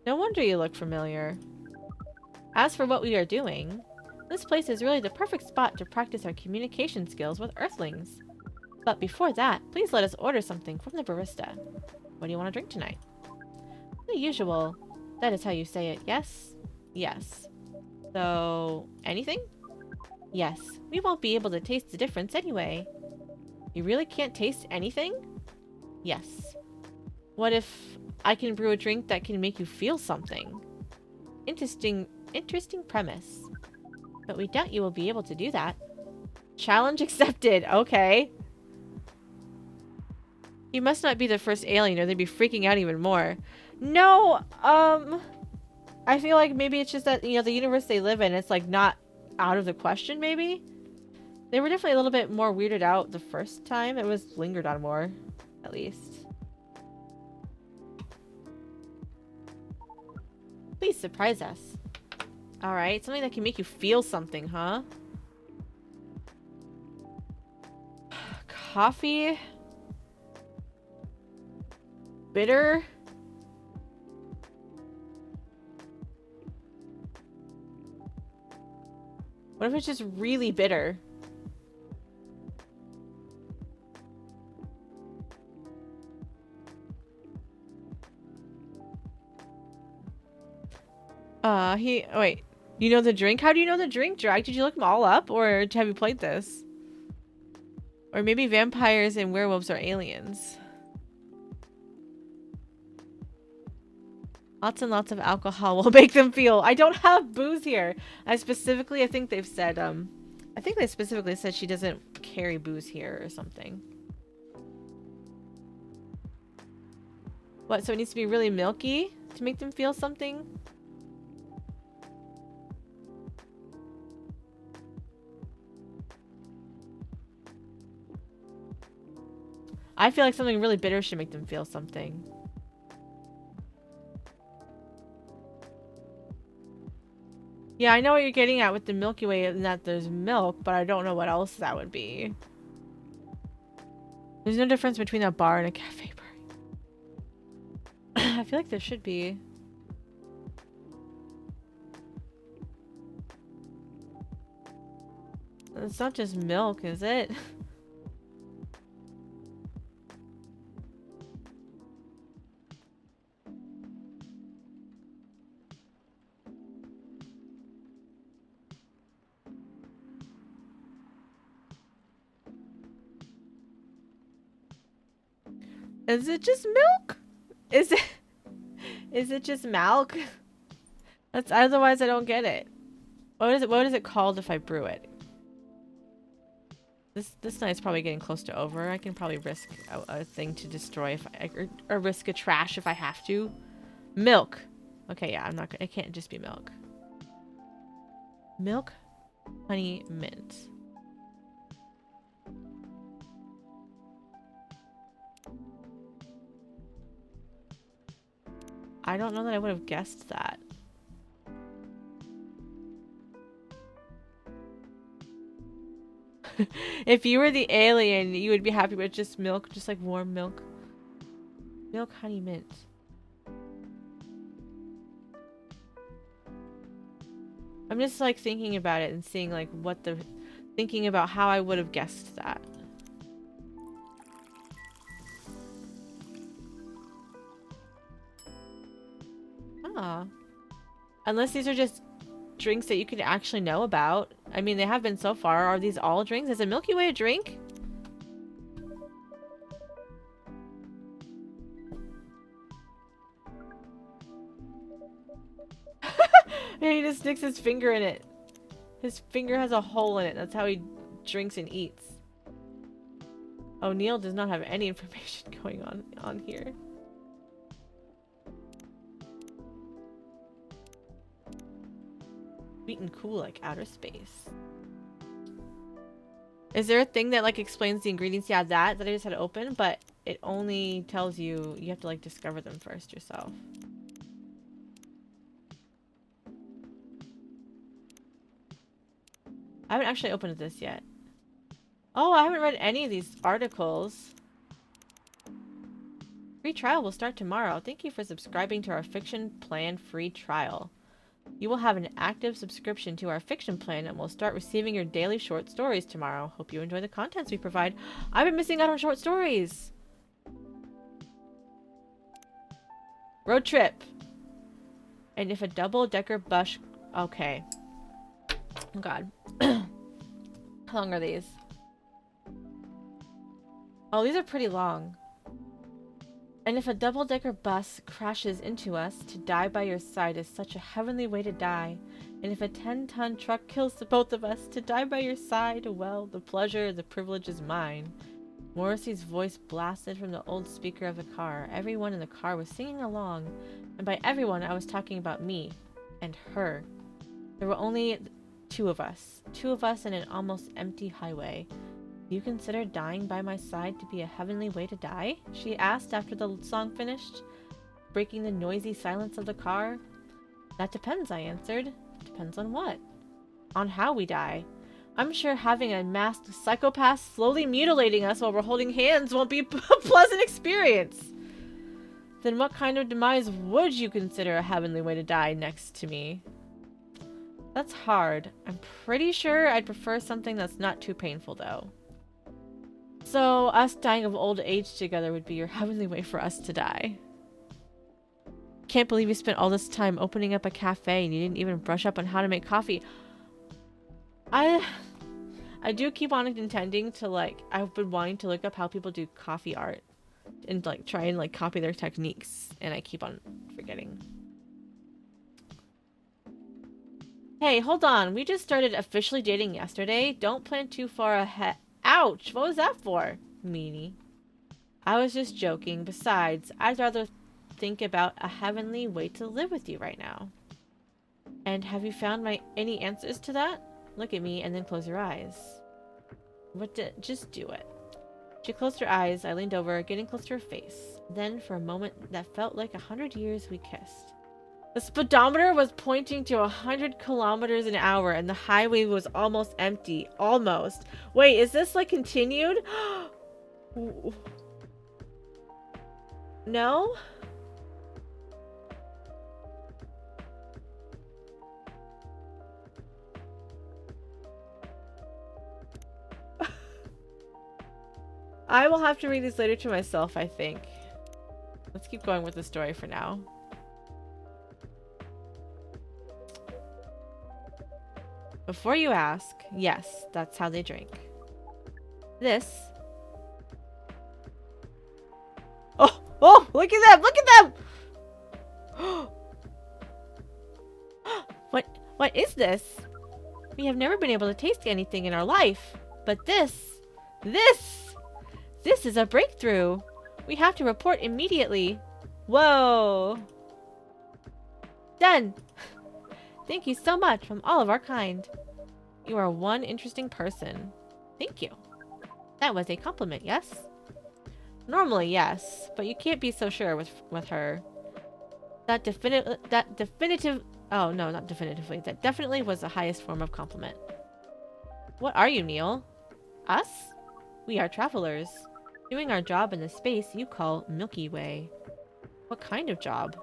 No wonder you look familiar. As for what we are doing, this place is really the perfect spot to practice our communication skills with Earthlings. But before that, please let us order something from the barista. What do you want to drink tonight? The usual. That is how you say it, yes? Yes. So, anything? Yes. We won't be able to taste the difference anyway. You really can't taste anything? Yes. What if I can brew a drink that can make you feel something? Interesting premise. But we doubt you will be able to do that. Challenge accepted. Okay. You must not be the first alien or they'd be freaking out even more. No, I feel like maybe it's just that, you know, the universe they live in, it's like not out of the question, maybe? They were definitely a little bit more weirded out the first time. It was lingered on more, at least. Please surprise us. Alright, something that can make you feel something, huh? Coffee? Bitter? What if it's just really bitter? Wait. You know the drink? How do you know the drink, Drag? Did you look them all up? Or have you played this? Or maybe vampires and werewolves are aliens. Lots and lots of alcohol will make them feel. I don't have booze here. I think they've said, I think they specifically said she doesn't carry booze here or something. What, so it needs to be really milky to make them feel something? I feel like something really bitter should make them feel something. Yeah, I know what you're getting at with the Milky Way and that there's milk, but I don't know what else that would be. There's no difference between a bar and a cafe bar. I feel like there should be. It's not just milk, is it? Is it just milk? Is it just milk? That's otherwise I don't get it. What is it called if I brew it? This night's probably getting close to over. I can probably risk a thing to destroy if or risk a trash if I have to. Milk. Okay, yeah, it can't just be milk. Milk, honey, mint. I don't know that I would have guessed that. If you were the alien, you would be happy with just milk, just like warm milk. Milk, honey, mint. I'm just like thinking about it and seeing like thinking about how I would have guessed that. Ah. Unless these are just drinks that you can actually know about. I mean, they have been so far. Are these all drinks? Is a Milky Way a drink? Yeah, he just sticks his finger in it. His finger has a hole in it. That's how he drinks and eats. O'Neill does not have any information going on here. Sweet and cool like outer space. Is there a thing that like explains the ingredients? Yeah, that I just had to open, but it only tells you you have to like discover them first yourself. I haven't actually opened this yet. Oh, I haven't read any of these articles. Free trial will start tomorrow. Thank you for subscribing to our fiction plan free trial. You will have an active subscription to our fiction plan and will start receiving your daily short stories tomorrow. Hope you enjoy the contents we provide. I've been missing out on short stories. Road trip. And if a double-decker bus... Okay. Oh god. How long are these? Oh, these are pretty long. And if a double-decker bus crashes into us, to die by your side is such a heavenly way to die. And if a 10-ton truck kills the both of us, to die by your side, well, the pleasure, the privilege is mine. Morrissey's voice blasted from the old speaker of the car. Everyone in the car was singing along. And by everyone, I was talking about me. And her. There were only two of us. Two of us in an almost empty highway. Do you consider dying by my side to be a heavenly way to die? She asked after the song finished, breaking the noisy silence of the car. That depends, I answered. Depends on what? On how we die. I'm sure having a masked psychopath slowly mutilating us while we're holding hands won't be a pleasant experience. Then what kind of demise would you consider a heavenly way to die next to me? That's hard. I'm pretty sure I'd prefer something that's not too painful, though. So, us dying of old age together would be your heavenly way for us to die. Can't believe you spent all this time opening up a cafe and you didn't even brush up on how to make coffee. I do keep on intending to, like, I've been wanting to look up how people do coffee art. And, like, try and, like, copy their techniques. And I keep on forgetting. Hey, hold on. We just started officially dating yesterday. Don't plan too far ahead. Ouch! What was that for? Meanie. I was just joking. Besides, I'd rather think about a heavenly way to live with you right now. And have you found any answers to that? Look at me and then close your eyes. Just do it. She closed her eyes. I leaned over, getting close to her face. Then, for a moment that felt like 100 years, we kissed. The speedometer was pointing to 100 kilometers an hour and the highway was almost empty. Almost. Wait, is this like continued? No? I will have to read these later to myself, I think. Let's keep going with the story for now. Before you ask, yes, that's how they drink. This. Oh, oh, look at them, look at them! What is this? We have never been able to taste anything in our life. But this is a breakthrough. We have to report immediately. Whoa. Done. Thank you so much from all of our kind. You are one interesting person. Thank you. That was a compliment, yes? Normally, yes, but you can't be so sure with her. That definitely was the highest form of compliment. What are you, Neil? Us? We are travelers, doing our job in the space you call Milky Way. What kind of job?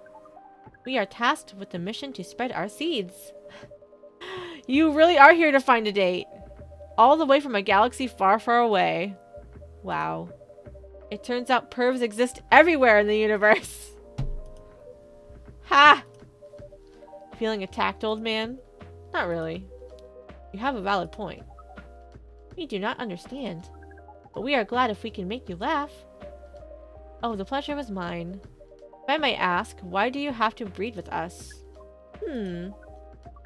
We are tasked with the mission to spread our seeds. You really are here to find a date. All the way from a galaxy far, far away. Wow. It turns out pervs exist everywhere in the universe. Ha! Feeling attacked, old man? Not really. You have a valid point. We do not understand. But we are glad if we can make you laugh. Oh, the pleasure was mine. If I might ask, why do you have to breed with us?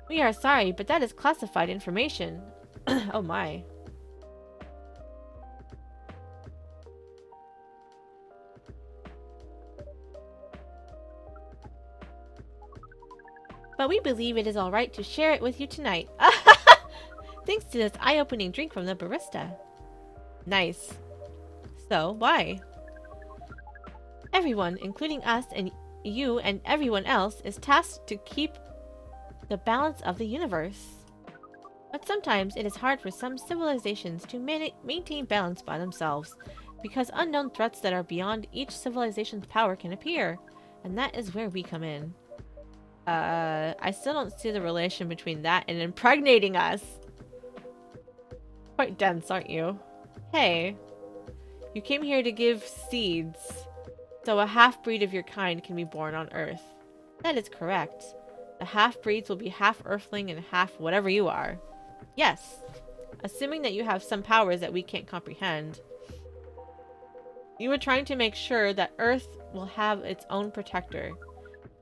We are sorry, but that is classified information. Oh my. But we believe it is alright to share it with you tonight. Thanks to this eye-opening drink from the barista. Nice. So, why? Everyone, including us and you and everyone else, is tasked to keep the balance of the universe. But sometimes it is hard for some civilizations to maintain balance by themselves, because unknown threats that are beyond each civilization's power can appear, and that is where we come in. I still don't see the relation between that and impregnating us. Quite dense, aren't you? Hey, you came here to give seeds, so a half-breed of your kind can be born on Earth. That is correct. The half-breeds will be half Earthling and half whatever you are. Yes, assuming that you have some powers that we can't comprehend. You are trying to make sure that Earth will have its own protector.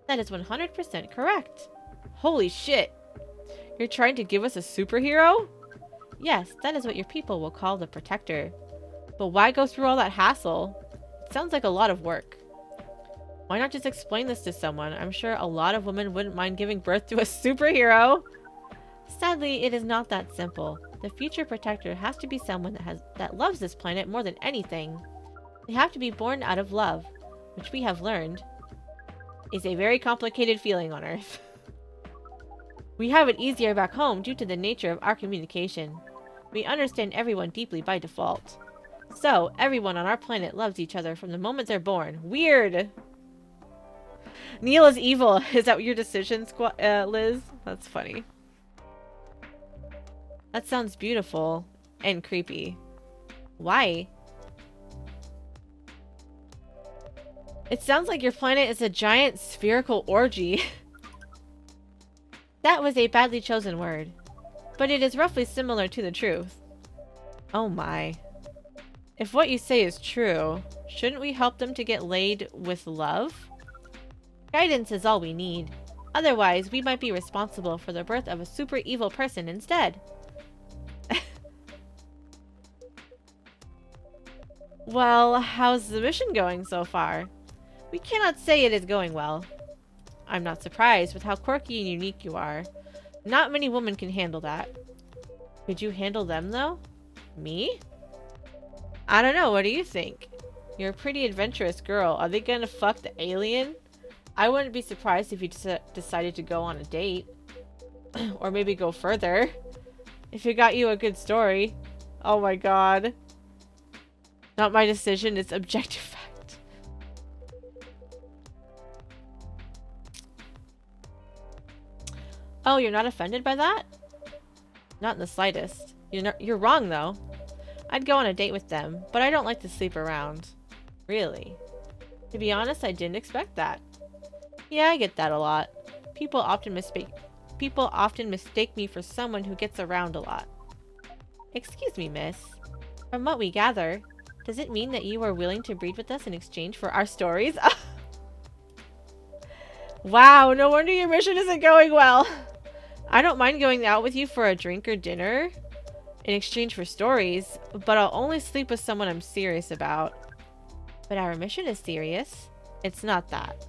That is 100% correct. Holy shit. You're trying to give us a superhero? Yes, that is what your people will call the protector. But why go through all that hassle? It sounds like a lot of work. Why not just explain this to someone? I'm sure a lot of women wouldn't mind giving birth to a superhero. Sadly, it is not that simple. The future protector has to be someone that loves this planet more than anything. They have to be born out of love, which we have learned is a very complicated feeling on Earth. We have it easier back home due to the nature of our communication. We understand everyone deeply by default. So, everyone on our planet loves each other from the moment they're born. Weird! Neil is evil. Is that your decision, Liz? That's funny. That sounds beautiful and creepy. Why? It sounds like your planet is a giant spherical orgy. That was a badly chosen word, but it is roughly similar to the truth. Oh my. If what you say is true, shouldn't we help them to get laid with love? Guidance is all we need. Otherwise, we might be responsible for the birth of a super evil person instead. Well, how's the mission going so far? We cannot say it is going well. I'm not surprised with how quirky and unique you are. Not many women can handle that. Could you handle them, though? Me? I don't know, what do you think? You're a pretty adventurous girl. Are they gonna fuck the alien? I wouldn't be surprised if you decided to go on a date. Or maybe go further. If it got you a good story. Oh my god. Not my decision, it's objective fact. Oh, you're not offended by that? Not in the slightest. You're wrong, though. I'd go on a date with them, but I don't like to sleep around. Really? To be honest, I didn't expect that. Yeah, I get that a lot. People often mistake me for someone who gets around a lot. Excuse me, miss. From what we gather, does it mean that you are willing to breed with us in exchange for our stories? Wow, no wonder your mission isn't going well. I don't mind going out with you for a drink or dinner in exchange for stories, but I'll only sleep with someone I'm serious about. But our mission is serious. It's not that.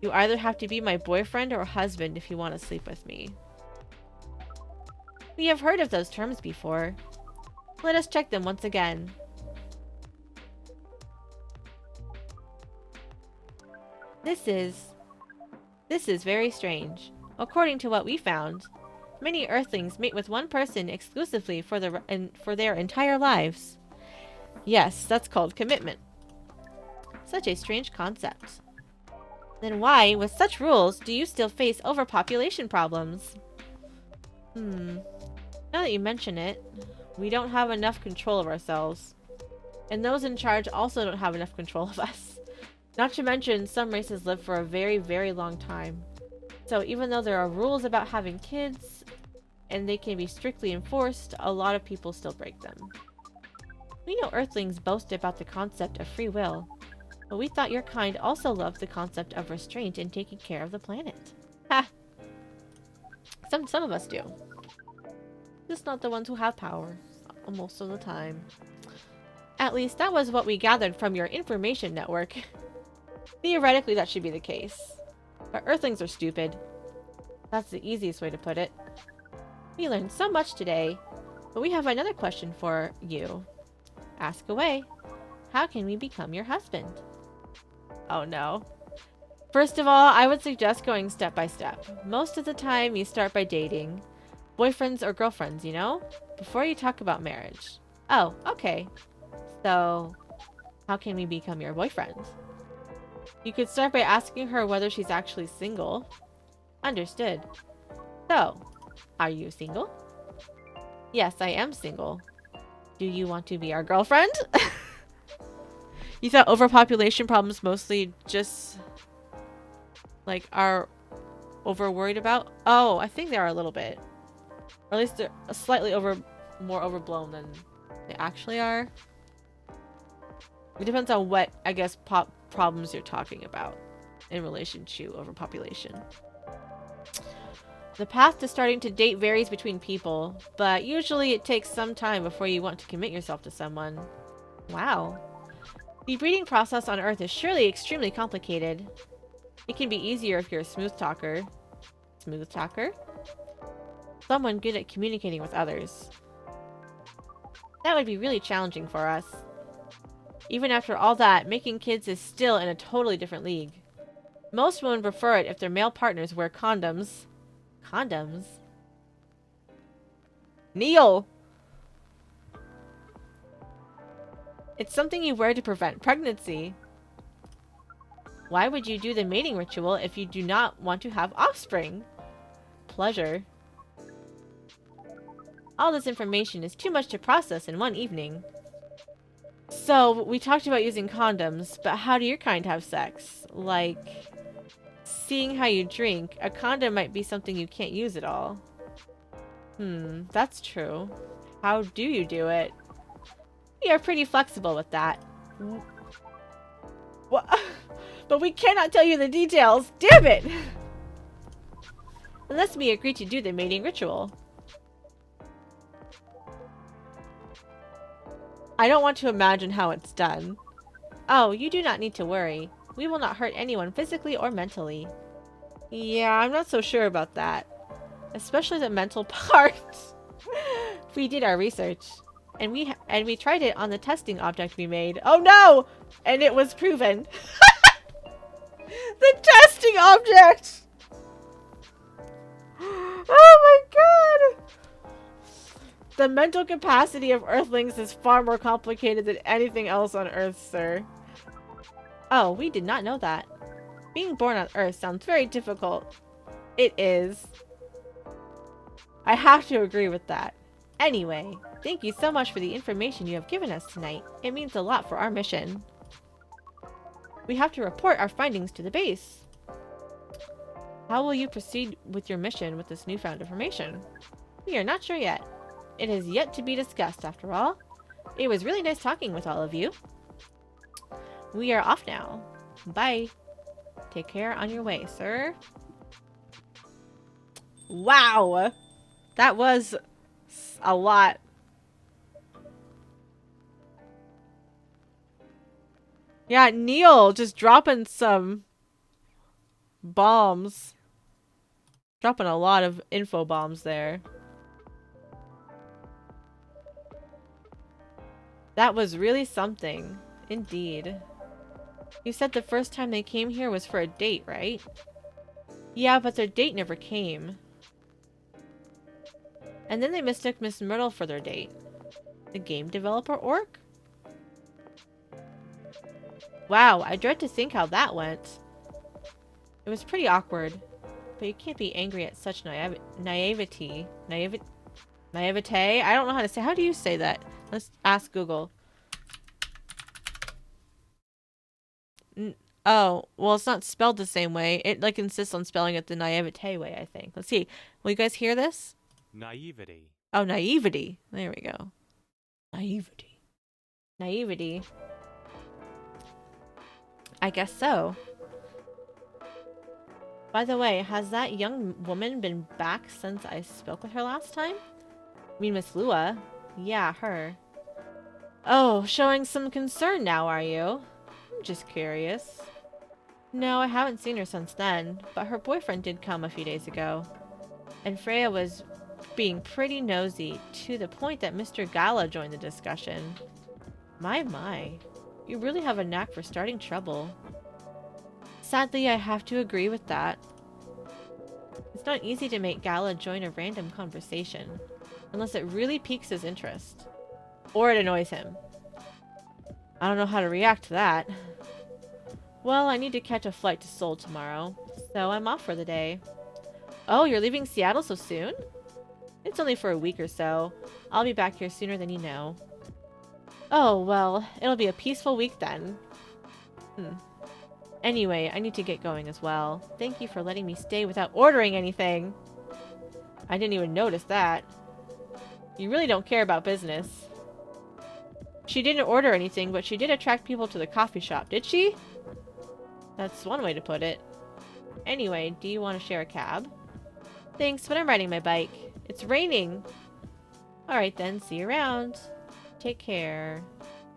You either have to be my boyfriend or husband if you want to sleep with me. We have heard of those terms before. Let us check them once again. This is very strange. According to what we found, many Earthlings mate with one person exclusively for their entire lives. Yes, that's called commitment. Such a strange concept. Then why, with such rules, do you still face overpopulation problems? Now that you mention it, we don't have enough control of ourselves. And those in charge also don't have enough control of us. Not to mention, some races live for a very, very long time. So even though there are rules about having kids, and they can be strictly enforced, a lot of people still break them. We know Earthlings boast about the concept of free will, but we thought your kind also loved the concept of restraint in taking care of the planet. Ha! Some of us do. Just not the ones who have power, most of the time. At least that was what we gathered from your information network. Theoretically, that should be the case. But Earthlings are stupid. That's the easiest way to put it. We learned so much today, but we have another question for you. Ask away. How can we become your husband? Oh no. First of all, I would suggest going step by step. Most of the time, you start by dating. Boyfriends or girlfriends, you know? Before you talk about marriage. Oh, okay. So, how can we become your boyfriend? You could start by asking her whether she's actually single. Understood. So, are you single? Yes, I am single. Do you want to be our girlfriend? You thought overpopulation problems mostly just like are over worried about? Oh, I think they are a little bit. Or at least they're slightly more overblown than they actually are. It depends on what, I guess, problems you're talking about in relation to overpopulation. The path to starting to date varies between people, but usually it takes some time before you want to commit yourself to someone. Wow. The breeding process on Earth is surely extremely complicated. It can be easier if you're a smooth talker. Smooth talker? Someone good at communicating with others. That would be really challenging for us. Even after all that, making kids is still in a totally different league. Most women prefer it if their male partners wear condoms. Condoms? Neil! It's something you wear to prevent pregnancy. Why would you do the mating ritual if you do not want to have offspring? Pleasure. All this information is too much to process in one evening. So, we talked about using condoms, but how do your kind have sex? Like, seeing how you drink, a condom might be something you can't use at all. That's true. How do you do it? We are pretty flexible with that. What? But we cannot tell you the details! Damn it! Unless we agree to do the mating ritual. I don't want to imagine how it's done. Oh, you do not need to worry. We will not hurt anyone physically or mentally. Yeah, I'm not so sure about that. Especially the mental part. We did our research. And we tried it on the testing object we made. Oh no! And it was proven. The testing object! Oh my god! The mental capacity of Earthlings is far more complicated than anything else on Earth, sir. Oh, we did not know that. Being born on Earth sounds very difficult. It is. I have to agree with that. Anyway, thank you so much for the information you have given us tonight. It means a lot for our mission. We have to report our findings to the base. How will you proceed with your mission with this newfound information? We are not sure yet. It has yet to be discussed, after all. It was really nice talking with all of you. We are off now. Bye. Take care on your way, sir. Wow! That was a lot. Yeah, Neil just dropping some bombs. Dropping a lot of info bombs there. That was really something. Indeed. You said the first time they came here was for a date, right? Yeah, but their date never came. And then they mistook Miss Myrtle for their date. The game developer orc? Wow, I dread to think how that went. It was pretty awkward. But you can't be angry at such naivety. Naivete? I don't know how to say. How do you say that? Let's ask Google. Oh, well, it's not spelled the same way. It, like, insists on spelling it the naivete way, I think. Let's see. Will you guys hear this? Naivety. Oh, naivety. There we go. Naivety. Naivety. I guess so. By the way, has that young woman been back since I spoke with her last time? I mean, Miss Lua. Yeah, her. Oh, showing some concern now, are you? I'm just curious. No, I haven't seen her since then, but her boyfriend did come a few days ago. And Freya was being pretty nosy, to the point that Mr. Gala joined the discussion. My. You really have a knack for starting trouble. Sadly, I have to agree with that. It's not easy to make Gala join a random conversation, unless it really piques his interest. Or it annoys him. I don't know how to react to that. Well, I need to catch a flight to Seoul tomorrow, so I'm off for the day. Oh, you're leaving Seattle so soon? It's only for a week or so. I'll be back here sooner than you know. Oh, well, it'll be a peaceful week then. Anyway, I need to get going as well. Thank you for letting me stay without ordering anything. I didn't even notice that. You really don't care about business. She didn't order anything, but she did attract people to the coffee shop, did she? That's one way to put it. Anyway, do you want to share a cab? Thanks, but I'm riding my bike. It's raining. Alright then, see you around. Take care.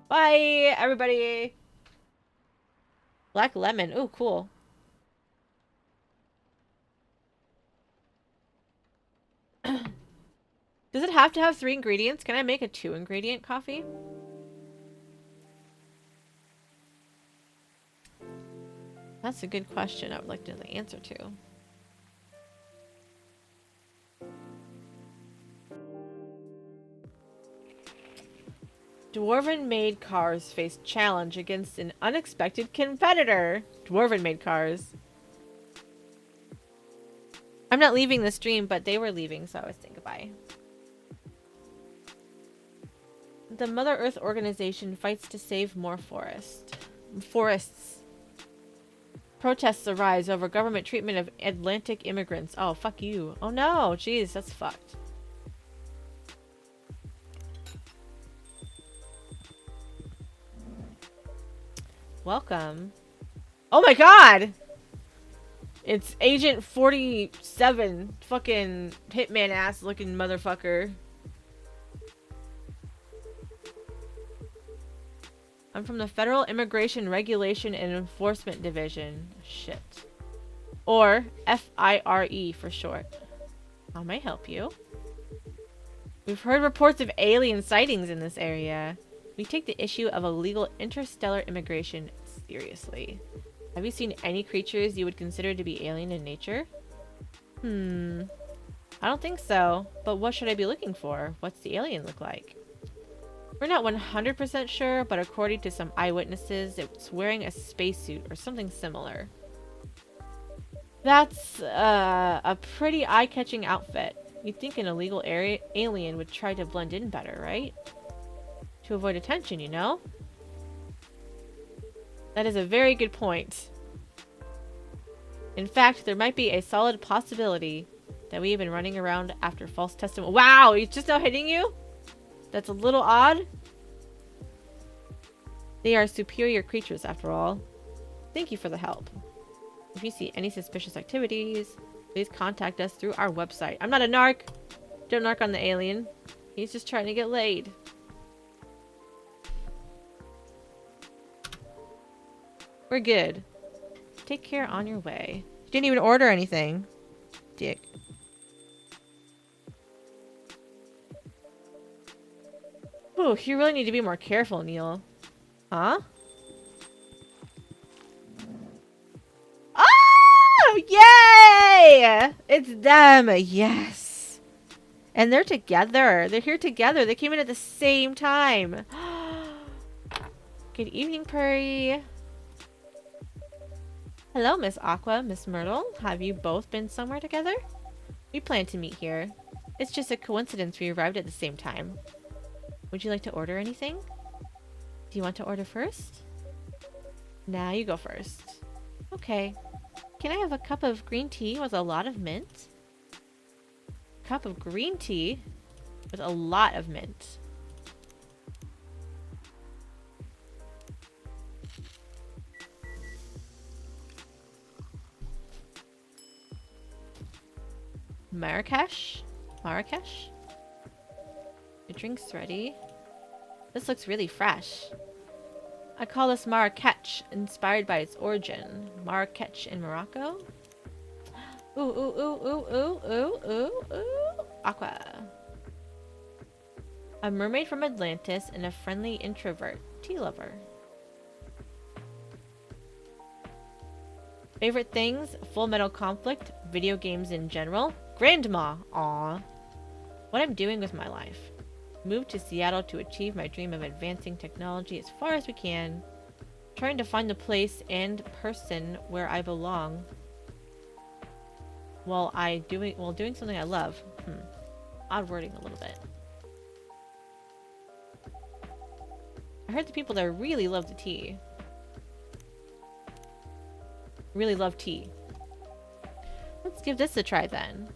Bye, everybody! Black lemon. Ooh, cool. Does it have to have 3 ingredients? Can I make a 2-ingredient coffee? That's a good question I would like to know the answer to. Dwarven-made cars face challenge against an unexpected competitor. Dwarven-made cars. I'm not leaving the stream, but they were leaving, so I was saying goodbye. The Mother Earth organization fights to save more forests. Protests arise over government treatment of Atlantic immigrants. Oh, fuck you. Oh no, jeez, that's fucked. Welcome. Oh my god! It's Agent 47. Fucking hitman ass looking motherfucker. I'm from the Federal Immigration Regulation and Enforcement Division. Shit. Or FIRE for short. How may I help you? We've heard reports of alien sightings in this area. We take the issue of illegal interstellar immigration seriously. Have you seen any creatures you would consider to be alien in nature? I don't think so. But what should I be looking for? What's the alien look like? We're not 100% sure, but according to some eyewitnesses, it's wearing a spacesuit or something similar. That's a pretty eye-catching outfit. You'd think an illegal alien would try to blend in better, right? To avoid attention, you know? That is a very good point. In fact, there might be a solid possibility that we have been running around after false testimony. Wow, he's just now hitting you? That's a little odd. They are superior creatures, after all. Thank you for the help. If you see any suspicious activities, please contact us through our website. I'm not a narc. Don't narc on the alien. He's just trying to get laid. We're good. Take care on your way. You didn't even order anything. Dick. Ooh, you really need to be more careful, Neil. Huh? Oh! Yay! It's them. Yes. And they're together. They're here together. They came in at the same time. Good evening, Purry. Hello, Miss Aqua, Miss Myrtle. Have you both been somewhere together? We plan to meet here. It's just a coincidence we arrived at the same time. Would you like to order anything? Do you want to order first? Nah, you go first. Okay. Can I have a cup of green tea with a lot of mint? Cup of green tea with a lot of mint. Marrakesh? Marrakesh? Your drink's ready. This looks really fresh. I call this Marrakech, inspired by its origin. Marrakech in Morocco? Ooh, ooh, ooh, ooh, ooh, ooh, ooh, ooh. Aqua. A mermaid from Atlantis and a friendly introvert. tea lover. Favorite things? Full Metal Conflict, video games in general. Grandma! Aww. What I'm doing with my life. Moved to Seattle to achieve my dream of advancing technology as far as we can. Trying to find the place and person where I belong. While doing something I love. Odd wording a little bit. I heard the people there really love the tea. Really love tea. Let's give this a try then.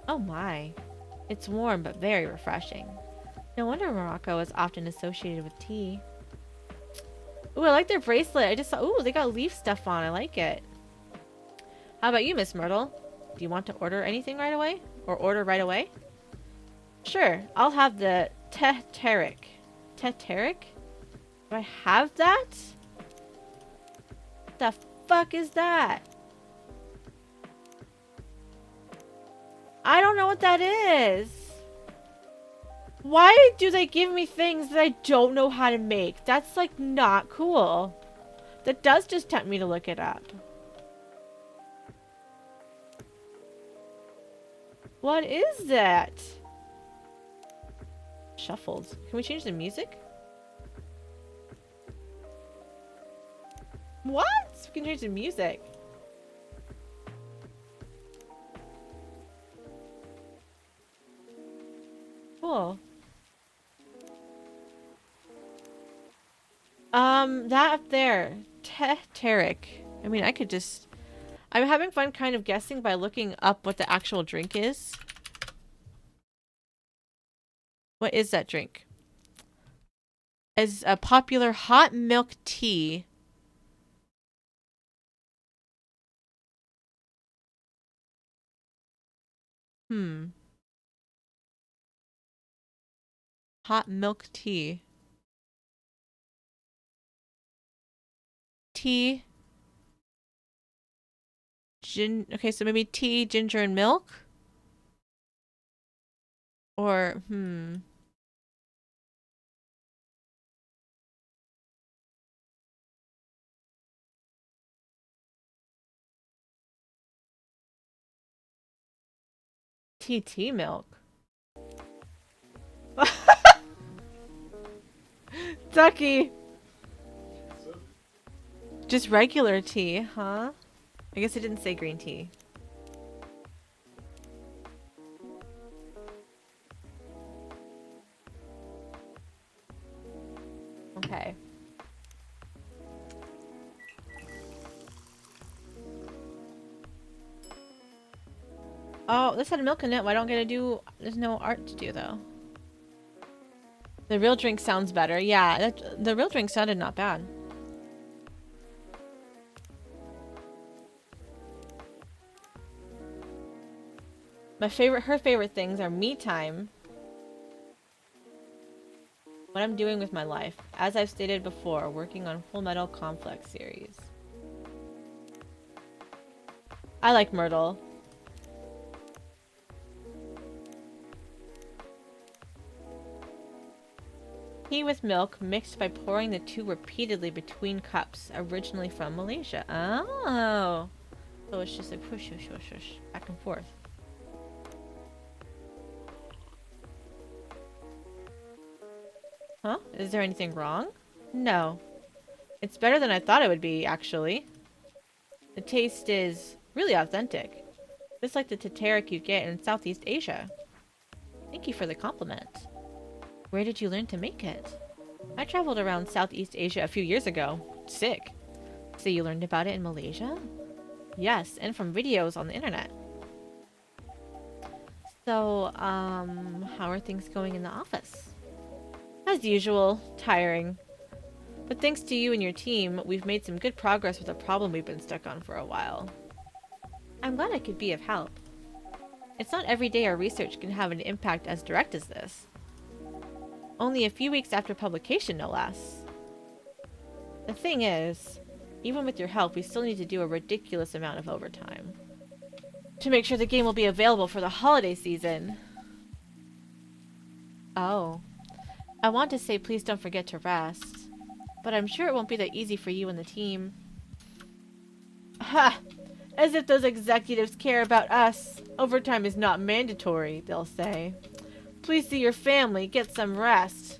Oh my. It's warm but very refreshing. No wonder Morocco is often associated with tea. Ooh, I like their bracelet. I just saw, ooh, they got leaf stuff on. I like it. How about you, Miss Myrtle? Do you want to order anything right away? Or order right away? Sure, I'll have the teteric. Teteric? Do I have that? What the fuck is that? I don't know what that is. Why do they give me things that I don't know how to make? That's like not cool. That does just tempt me to look it up. What is that? Shuffled. Can we change the music? What? We can change the music. Cool. That up there. Teteric. I mean, I could just... I'm having fun kind of guessing by looking up what the actual drink is. What is that drink? As a popular hot milk tea. Hot milk tea. Tea. Okay, so maybe tea, ginger, and milk? Or, tea milk. Ducky! Just regular tea, huh? I guess it didn't say green tea. Okay. Oh, this had milk in it. Why don't I get to do... There's no art to do, though. The real drink sounds better. Yeah, the real drink sounded not bad. Her favorite things are me time. What I'm doing with my life. As I've stated before, working on Full Metal Conflict series. I like Myrtle. Tea with milk mixed by pouring the two repeatedly between cups, originally from Malaysia. Oh. So it's just like push, push, push, push, back and forth. Huh? Is there anything wrong? No. It's better than I thought it would be, actually. The taste is really authentic. Just like the teteric you get in Southeast Asia. Thank you for the compliment. Where did you learn to make it? I traveled around Southeast Asia a few years ago. Sick. So you learned about it in Malaysia? Yes, and from videos on the internet. So, how are things going in the office? As usual, tiring. But thanks to you and your team, we've made some good progress with a problem we've been stuck on for a while. I'm glad I could be of help. It's not every day our research can have an impact as direct as this. Only a few weeks after publication, no less. The thing is, even with your help, we still need to do a ridiculous amount of overtime. To make sure the game will be available for the holiday season. Oh. I want to say please don't forget to rest. But I'm sure it won't be that easy for you and the team. Ha! As if those executives care about us. Overtime is not mandatory, they'll say. Please see your family, get some rest.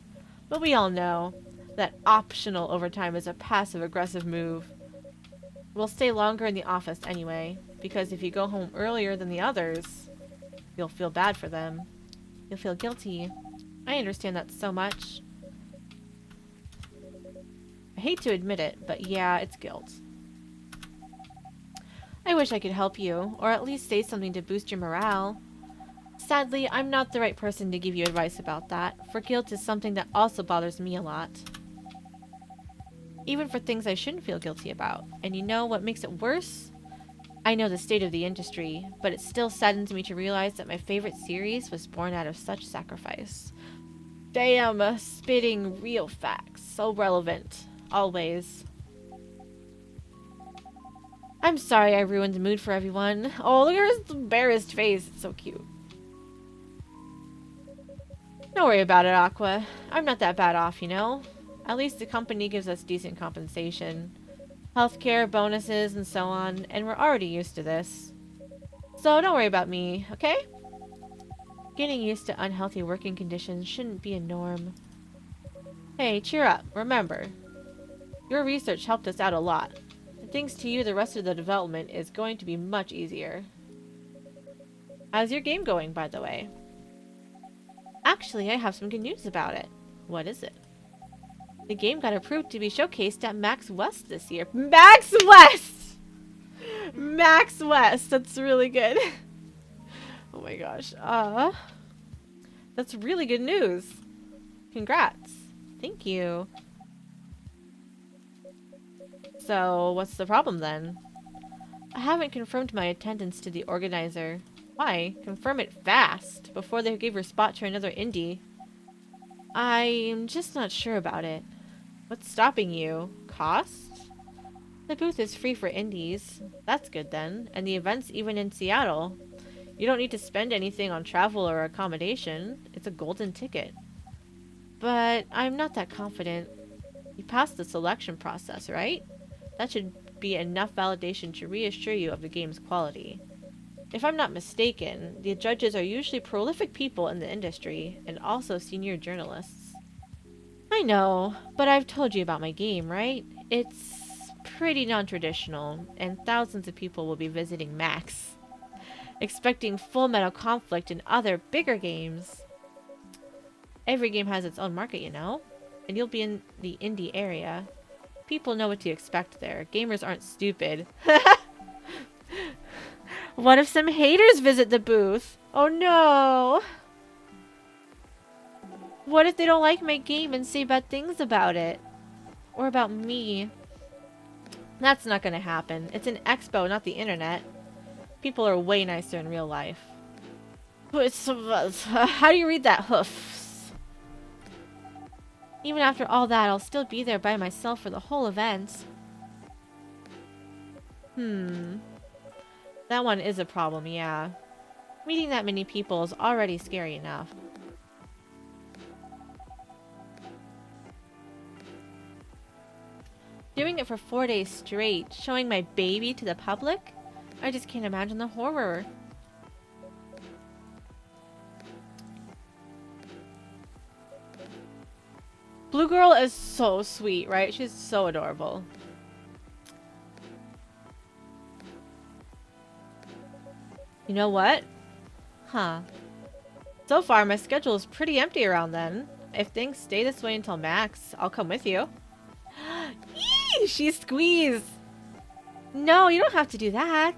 But we all know that optional overtime is a passive-aggressive move. We'll stay longer in the office anyway, because if you go home earlier than the others, you'll feel bad for them. You'll feel guilty. I understand that so much. I hate to admit it, but yeah, it's guilt. I wish I could help you, or at least say something to boost your morale. Sadly, I'm not the right person to give you advice about that, for guilt is something that also bothers me a lot. Even for things I shouldn't feel guilty about. And you know what makes it worse? I know the state of the industry, but it still saddens me to realize that my favorite series was born out of such sacrifice. Damn, spitting real facts. So relevant. Always. I'm sorry I ruined the mood for everyone. Oh, look at her embarrassed face. It's so cute. Don't worry about it, Aqua. I'm not that bad off, you know? At least the company gives us decent compensation. Healthcare, bonuses, and so on, and we're already used to this. So don't worry about me, okay? Getting used to unhealthy working conditions shouldn't be a norm. Hey, cheer up. Remember, your research helped us out a lot. Thanks to you, the rest of the development is going to be much easier. How's your game going, by the way? Actually, I have some good news about it. What is it? The game got approved to be showcased at Max West this year. Max West! Max West! That's really good. Oh my gosh. That's really good news. Congrats. Thank you. So, what's the problem then? I haven't confirmed my attendance to the organizer. Why? Confirm it fast, before they give your spot to another indie. I'm just not sure about it. What's stopping you? Cost? The booth is free for indies. That's good then. And the event's even in Seattle. You don't need to spend anything on travel or accommodation. It's a golden ticket. But I'm not that confident. You passed the selection process, right? That should be enough validation to reassure you of the game's quality. If I'm not mistaken, the judges are usually prolific people in the industry, and also senior journalists. I know, but I've told you about my game, right? It's pretty non-traditional, and thousands of people will be visiting Max, expecting Full Metal Conflict and other bigger games. Every game has its own market, you know? And you'll be in the indie area. People know what to expect there. Gamers aren't stupid. What if some haters visit the booth? Oh no! What if they don't like my game and say bad things about it? Or about me? That's not gonna happen. It's an expo, not the internet. People are way nicer in real life. How do you read that? Hoofs. Even after all that, I'll still be there by myself for the whole event. That one is a problem, yeah. Meeting that many people is already scary enough. Doing it for 4 days straight, showing my baby to the public? I just can't imagine the horror. Blue Girl is so sweet, right? She's so adorable. You know what? Huh. So far, my schedule is pretty empty around then. If things stay this way until Max, I'll come with you. Eee! She squeezed! No, you don't have to do that.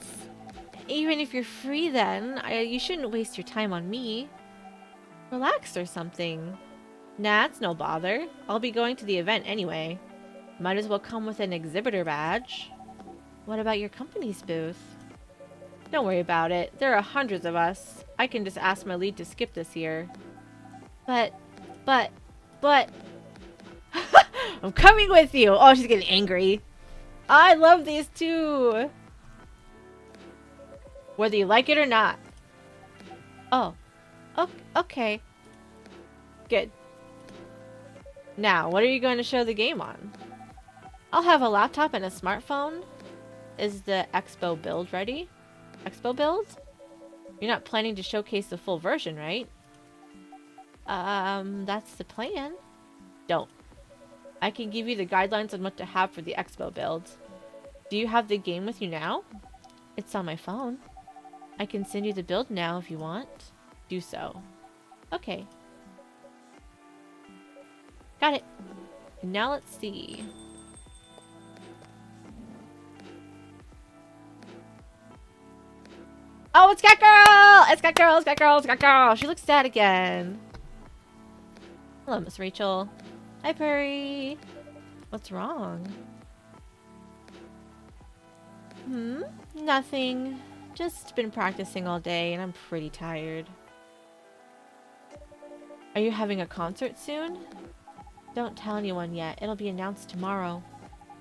Even if you're free then, you shouldn't waste your time on me. Relax or something. Nah, it's no bother. I'll be going to the event anyway. Might as well come with an exhibitor badge. What about your company's booth? Don't worry about it. There are hundreds of us. I can just ask my lead to skip this year. But... I'm coming with you! Oh, she's getting angry. I love these two! Whether you like it or not. Oh. Okay. Good. Now, what are you going to show the game on? I'll have a laptop and a smartphone. Is the Expo build ready? Expo build? You're not planning to showcase the full version, right? That's the plan. Don't. I can give you the guidelines on what to have for the Expo build. Do you have the game with you now? It's on my phone. I can send you the build now if you want. Do so. Okay. Got it. Now let's see. Oh, it's got girl! It's got girl! It's got girl! It's got girl! She looks sad again. Hello, Miss Rachel. Hi, Purry. What's wrong? Nothing. Just been practicing all day and I'm pretty tired. Are you having a concert soon? Don't tell anyone yet. It'll be announced tomorrow.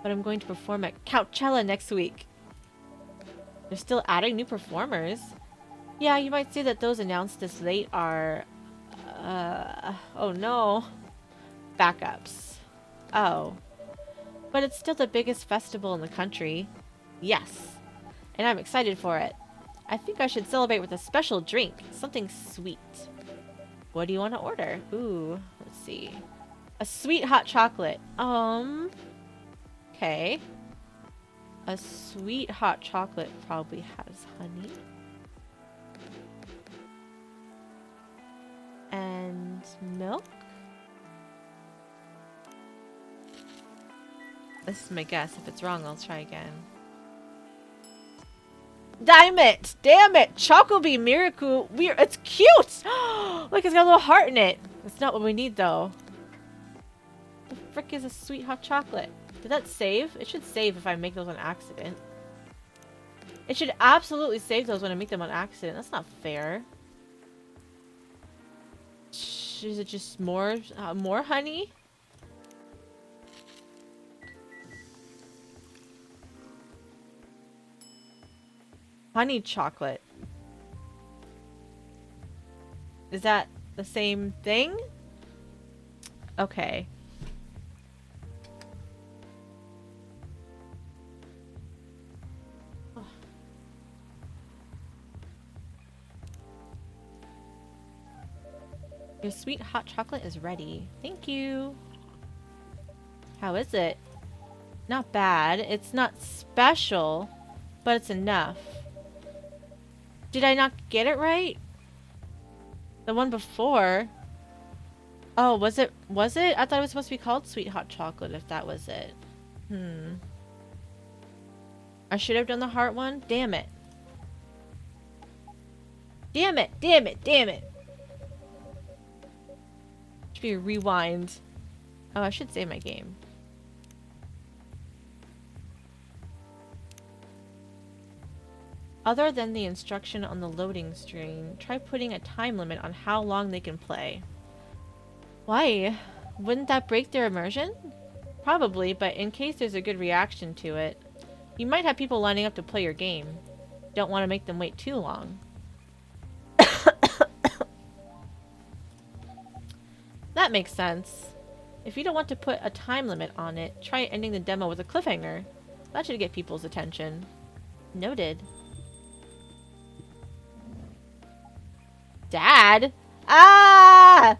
But I'm going to perform at Coachella next week. They're still adding new performers. Yeah, you might say that those announced this late are... oh no. Backups. Oh. But it's still the biggest festival in the country. Yes. And I'm excited for it. I think I should celebrate with a special drink. Something sweet. What do you want to order? Ooh, let's see. A sweet hot chocolate. Okay. A sweet hot chocolate probably has honey. And milk? This is my guess. If it's wrong, I'll try again. Damn it! Damn it! Chocobi Miracle. It's cute! Look, it's got a little heart in it. That's not what we need, though. The frick is a sweet hot chocolate? Did that save? It should save if I make those on accident. It should absolutely save those when I make them on accident. That's not fair. Is it just more honey? Honey chocolate. Is that the same thing? Okay. Your sweet hot chocolate is ready. Thank you. How is it? Not bad. It's not special, but it's enough. Did I not get it right? The one before. Oh, was it? Was it? I thought it was supposed to be called sweet hot chocolate if that was it. I should have done the heart one. Damn it. Damn it. Damn it. Damn it. Should be a rewind. Oh, I should save my game. Other than the instruction on the loading screen, try putting a time limit on how long they can play. Why? Wouldn't that break their immersion? Probably, but in case there's a good reaction to it, you might have people lining up to play your game. Don't want to make them wait too long. That makes sense. If you don't want to put a time limit on it, try ending the demo with a cliffhanger. That should get people's attention. Noted. Dad? Ah!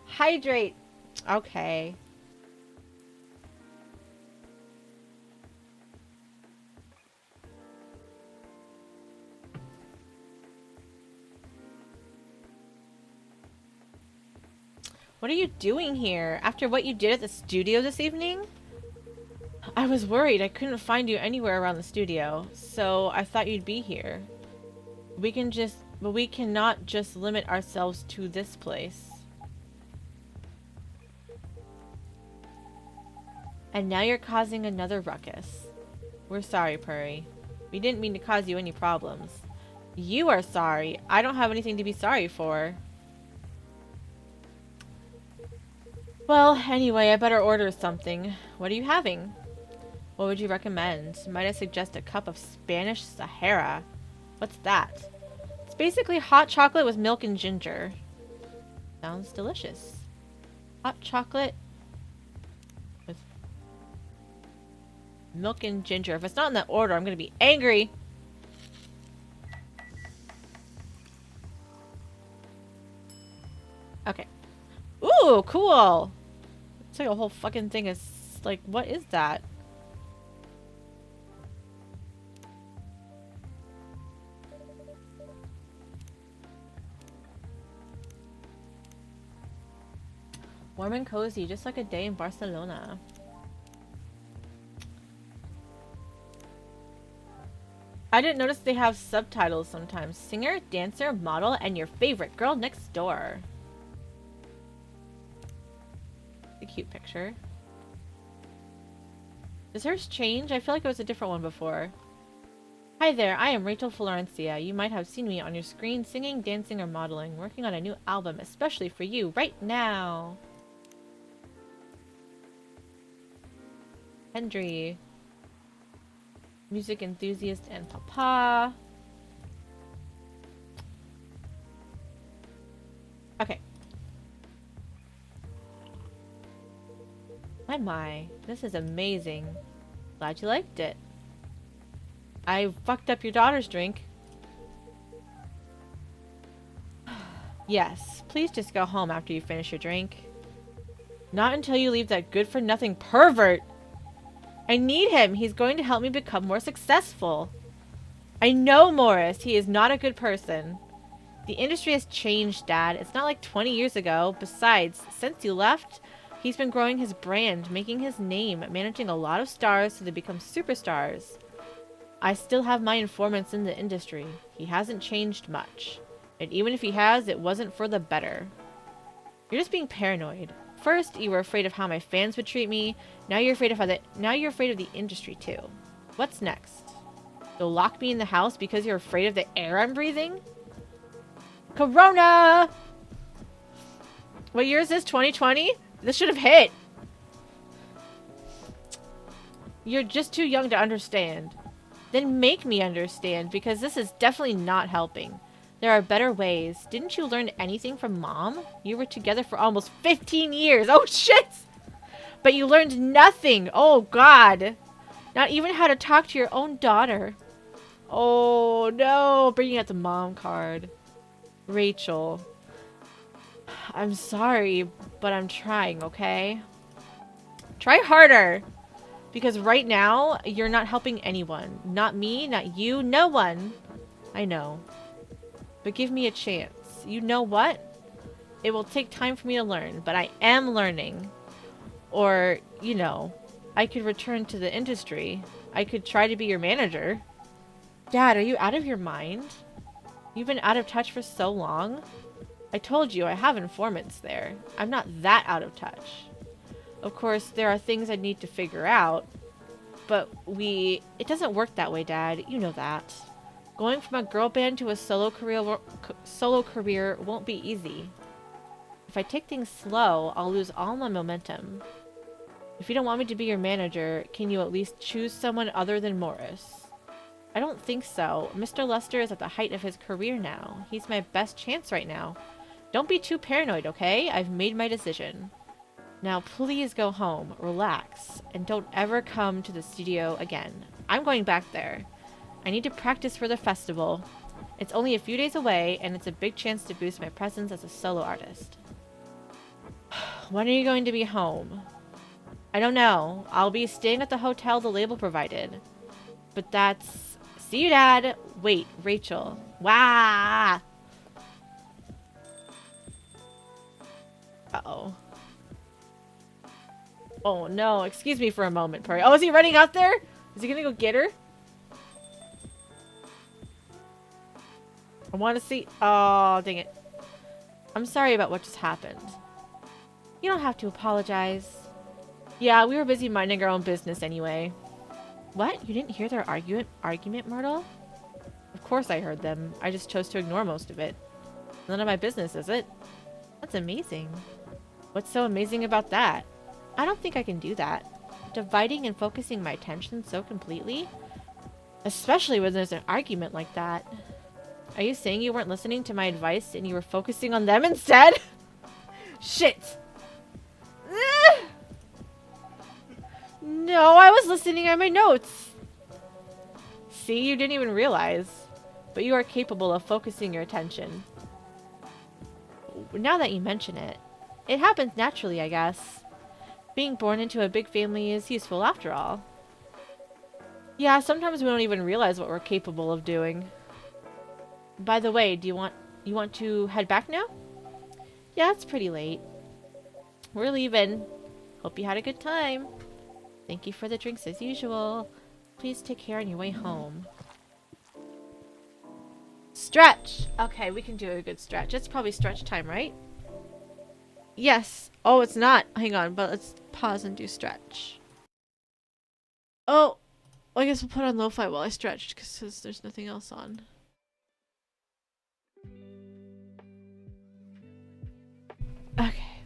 Hydrate. Okay. What are you doing here? After what you did at the studio this evening? I was worried. I couldn't find you anywhere around the studio, so I thought you'd be here. But we cannot just limit ourselves to this place. And now you're causing another ruckus. We're sorry, Purry. We didn't mean to cause you any problems. You are sorry. I don't have anything to be sorry for. Well, anyway, I better order something. What are you having? What would you recommend? Might I suggest a cup of Spanish Sahara? What's that? It's basically hot chocolate with milk and ginger. Sounds delicious. Hot chocolate with milk and ginger. If it's not in that order, I'm gonna be angry. Okay. Ooh, cool. It's like a whole fucking thing is like, what is that? Warm and cozy, just like a day in Barcelona. I didn't notice they have subtitles sometimes. Singer, dancer, model, and your favorite girl next door. A cute picture. Does hers change? I feel like it was a different one before. Hi there, I am Rachel Florencia. You might have seen me on your screen singing, dancing, or modeling. Working on a new album especially for you right now. Hendry. Music enthusiast and papa. Okay. My. This is amazing. Glad you liked it. I fucked up your daughter's drink. Yes, please just go home after you finish your drink. Not until you leave that good-for-nothing pervert. I need him. He's going to help me become more successful. I know Morris. He is not a good person. The industry has changed, Dad. It's not like 20 years ago. Besides, since you left, he's been growing his brand, making his name, managing a lot of stars so they become superstars. I still have my informants in the industry. He hasn't changed much. And even if he has, it wasn't for the better. You're just being paranoid. First, you were afraid of how my fans would treat me. Now you're afraid of the industry too. What's next? You'll lock me in the house because you're afraid of the air I'm breathing? Corona! What year is this? 2020? This should have hit. You're just too young to understand. Then make me understand, because this is definitely not helping. There are better ways. Didn't you learn anything from Mom? You were together for almost 15 years. Oh, shit! But you learned nothing. Oh, God. Not even how to talk to your own daughter. Oh, no. Bringing out the mom card. Rachel. I'm sorry, but I'm trying, okay? Try harder. Because right now, you're not helping anyone. Not me, not you, no one. I know. But give me a chance. You know what? It will take time for me to learn, but I am learning. Or, you know, I could return to the industry. I could try to be your manager. Dad, are you out of your mind? You've been out of touch for so long. I told you I have informants there. I'm not that out of touch. Of course, there are things I need to figure out. But it doesn't work that way, Dad. You know that. Going from a girl band to a solo career won't be easy. If I take things slow, I'll lose all my momentum. If you don't want me to be your manager, can you at least choose someone other than Morris? I don't think so. Mr. Lester is at the height of his career now. He's my best chance right now. Don't be too paranoid, okay? I've made my decision. Now please go home, relax, and don't ever come to the studio again. I'm going back there. I need to practice for the festival. It's only a few days away, and it's a big chance to boost my presence as a solo artist. When are you going to be home? I don't know. I'll be staying at the hotel the label provided. But that's... See you, Dad! Wait, Rachel. Wah! Uh-oh. Oh, no. Excuse me for a moment, Perry. Oh, is he running out there? Is he gonna go get her? I want to see... Oh, dang it. I'm sorry about what just happened. You don't have to apologize. Yeah, we were busy minding our own business anyway. What? You didn't hear their argument, Myrtle? Of course I heard them. I just chose to ignore most of it. None of my business, is it? That's amazing. What's so amazing about that? I don't think I can do that. Dividing and focusing my attention so completely? Especially when there's an argument like that. Are you saying you weren't listening to my advice and you were focusing on them instead? Shit! No, I was listening at my notes. See, you didn't even realize. But you are capable of focusing your attention. Now that you mention it, it happens naturally, I guess. Being born into a big family is useful after all. Yeah, sometimes we don't even realize what we're capable of doing. By the way, you want to head back now? Yeah, it's pretty late. We're leaving. Hope you had a good time. Thank you for the drinks as usual. Please take care on your way home. Stretch! Okay, we can do a good stretch. It's probably stretch time, right? Yes. Oh, it's not. Hang on, but let's pause and do stretch. Oh, I guess we'll put on lo-fi while I stretch because there's nothing else on. Okay.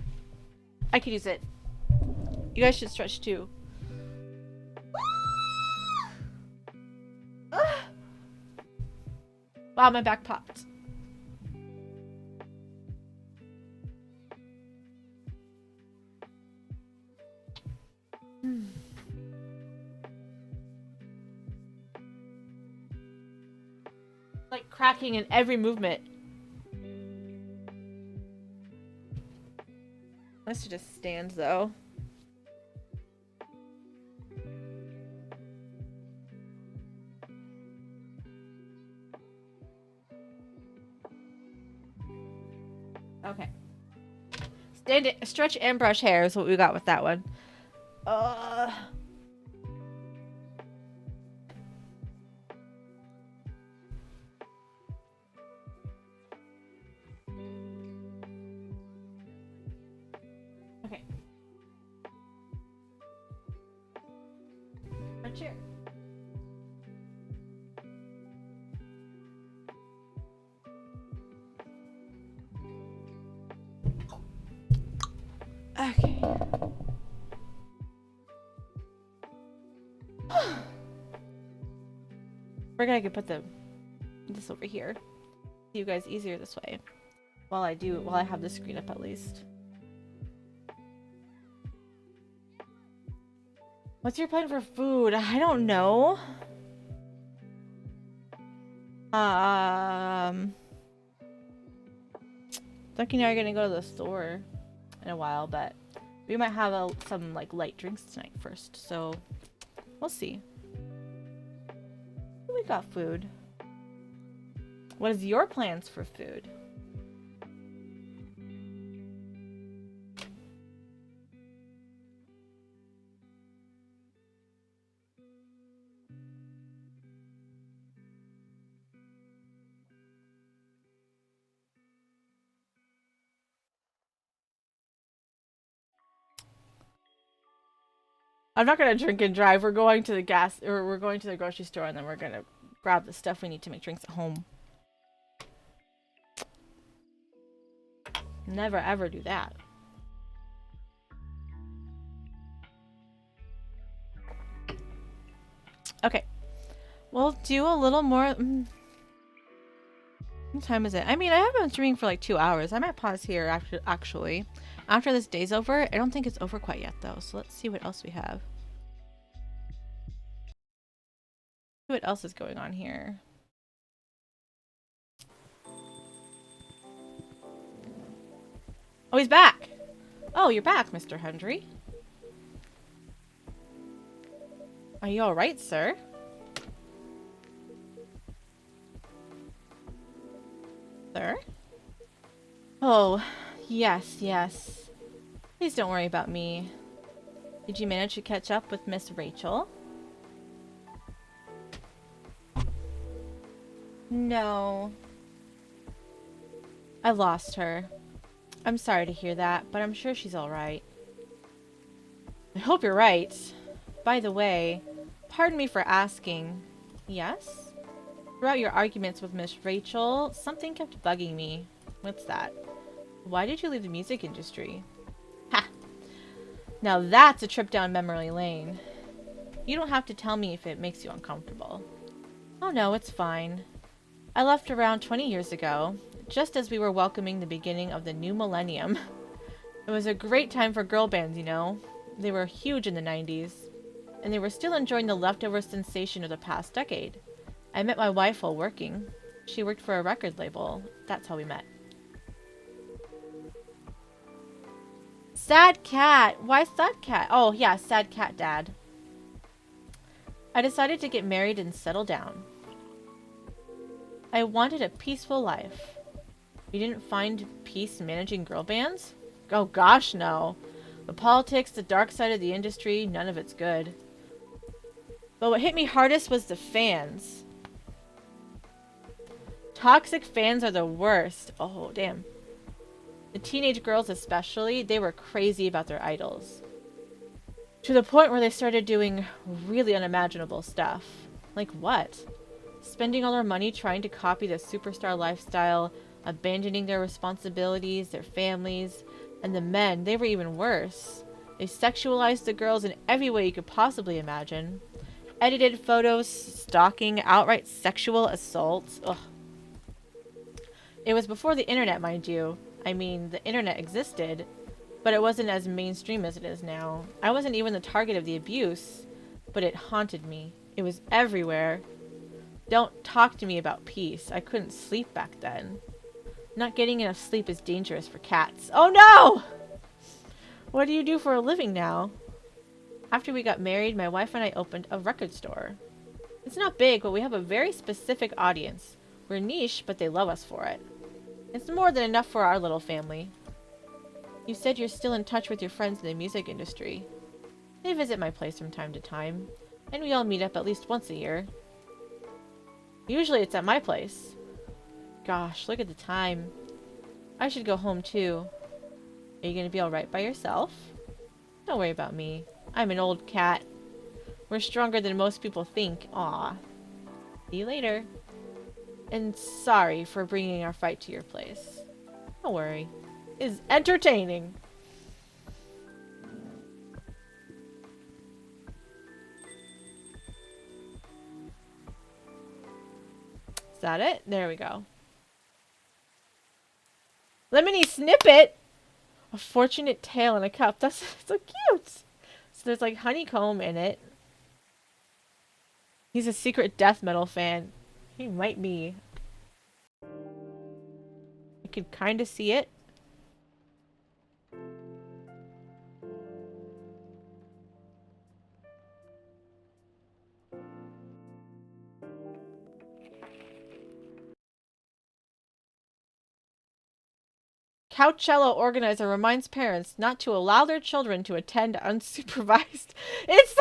I could use it. You guys should stretch too. Wow, my back popped. Like cracking in every movement. Nice to just stand though. Okay. Stand it, stretch and brush hair is what we got with that one. Okay. Stretch here. Okay. We're gonna put this over here. See you guys easier this way. While I have the screen up at least. What's your plan for food? I don't know. Ducky and I are gonna go to the store in a while, but we might have some like light drinks tonight first, so we'll see. We got food. What is your plans for food? I'm not gonna drink and drive. We're going to the we're going to the grocery store and then we're gonna grab the stuff we need to make drinks at home. Never ever do that. Okay. We'll do a little more. What time is it? I mean, I have been streaming for like 2 hours. I might pause here actually. After this day's over, I don't think it's over quite yet though. So let's see what else we have. What else is going on here? Oh, he's back. Oh, you're back, Mr. Hendry. Are you all right, sir? Sir? Oh, yes, yes. Please don't worry about me. Did you manage to catch up with Miss Rachel? No. I lost her. I'm sorry to hear that, but I'm sure she's alright. I hope you're right. By the way, pardon me for asking. Yes? Throughout your arguments with Miss Rachel, something kept bugging me. What's that? Why did you leave the music industry? Ha! Now that's a trip down memory lane. You don't have to tell me if it makes you uncomfortable. Oh no, it's fine. I left around 20 years ago, just as we were welcoming the beginning of the new millennium. It was a great time for girl bands, you know. They were huge in the 90s. and they were still enjoying the leftover sensation of the past decade. I met my wife while working. She worked for a record label. That's how we met. Sad cat. Why sad cat? Oh, yeah, sad cat dad. I decided to get married and settle down. I wanted a peaceful life. You didn't find peace managing girl bands? Oh gosh, no. The politics, the dark side of the industry, none of it's good. But what hit me hardest was the fans. Toxic fans are the worst. Oh, damn. The teenage girls especially, they were crazy about their idols. To the point where they started doing really unimaginable stuff. Like what? Spending all their money trying to copy the superstar lifestyle, abandoning their responsibilities, their families, and the men, they were even worse. They sexualized the girls in every way you could possibly imagine. Edited photos, stalking, outright sexual assaults. Ugh. It was before the internet, mind you. I mean, the internet existed, but it wasn't as mainstream as it is now. I wasn't even the target of the abuse, but it haunted me. It was everywhere. Don't talk to me about peace. I couldn't sleep back then. Not getting enough sleep is dangerous for cats. Oh no! What do you do for a living now? After we got married, my wife and I opened a record store. It's not big, but we have a very specific audience. We're niche, but they love us for it. It's more than enough for our little family. You said you're still in touch with your friends in the music industry. They visit my place from time to time, and we all meet up at least once a year. Usually it's at my place. Gosh, look at the time. I should go home too. Are you gonna be alright by yourself? Don't worry about me. I'm an old cat. We're stronger than most people think. Aw. See you later. And sorry for bringing our fight to your place. Don't worry. It's entertaining. Is that it? There we go. Lemony Snippet! A fortunate tale in a cup. That's so cute! So there's like honeycomb in it. He's a secret death metal fan. He might be. I could kind of see it. Coachella organizer reminds parents not to allow their children to attend unsupervised. It's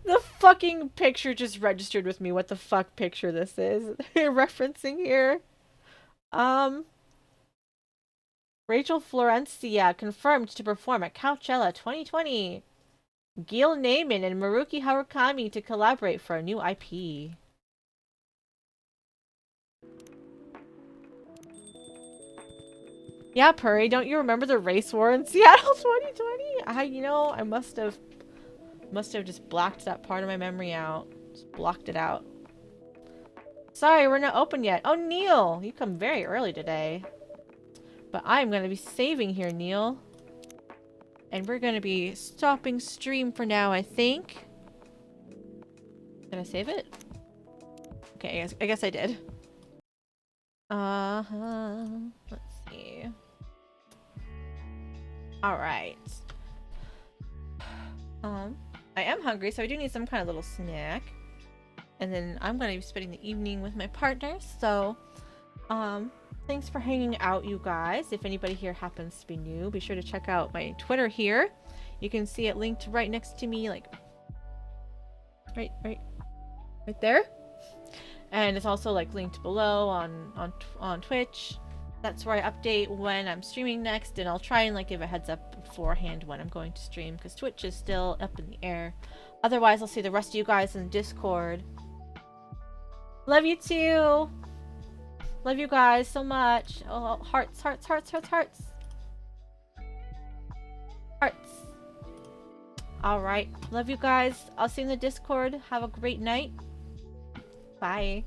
the fucking picture just registered with me. What the fuck picture this is? You're referencing here. Rachel Florencia confirmed to perform at Coachella 2020. Gil Naiman and Maruki Harakami to collaborate for a new IP. Yeah, Purry, don't you remember the race war in Seattle 2020? I must have just blacked that part of my memory out. Just blocked it out. Sorry, we're not open yet. Oh, Neil, you come very early today. But I'm going to be saving here, Neil. And we're going to be stopping stream for now, I think. Did I save it? Okay, I guess I did. Let's see. Alright. I am hungry, so I do need some kind of little snack. And then I'm going to be spending the evening with my partner, so... thanks for hanging out, you guys. If anybody here happens to be new, be sure to check out my Twitter here. You can see it linked right next to me, like... Right there. And it's also like linked below on Twitch. That's where I update when I'm streaming next, and I'll try and like give a heads up beforehand when I'm going to stream, because Twitch is still up in the air. Otherwise, I'll see the rest of you guys in Discord. Love you too. Love you guys so much. Oh, hearts, hearts, hearts, hearts, hearts. Hearts. Alright. Love you guys. I'll see you in the Discord. Have a great night. Bye.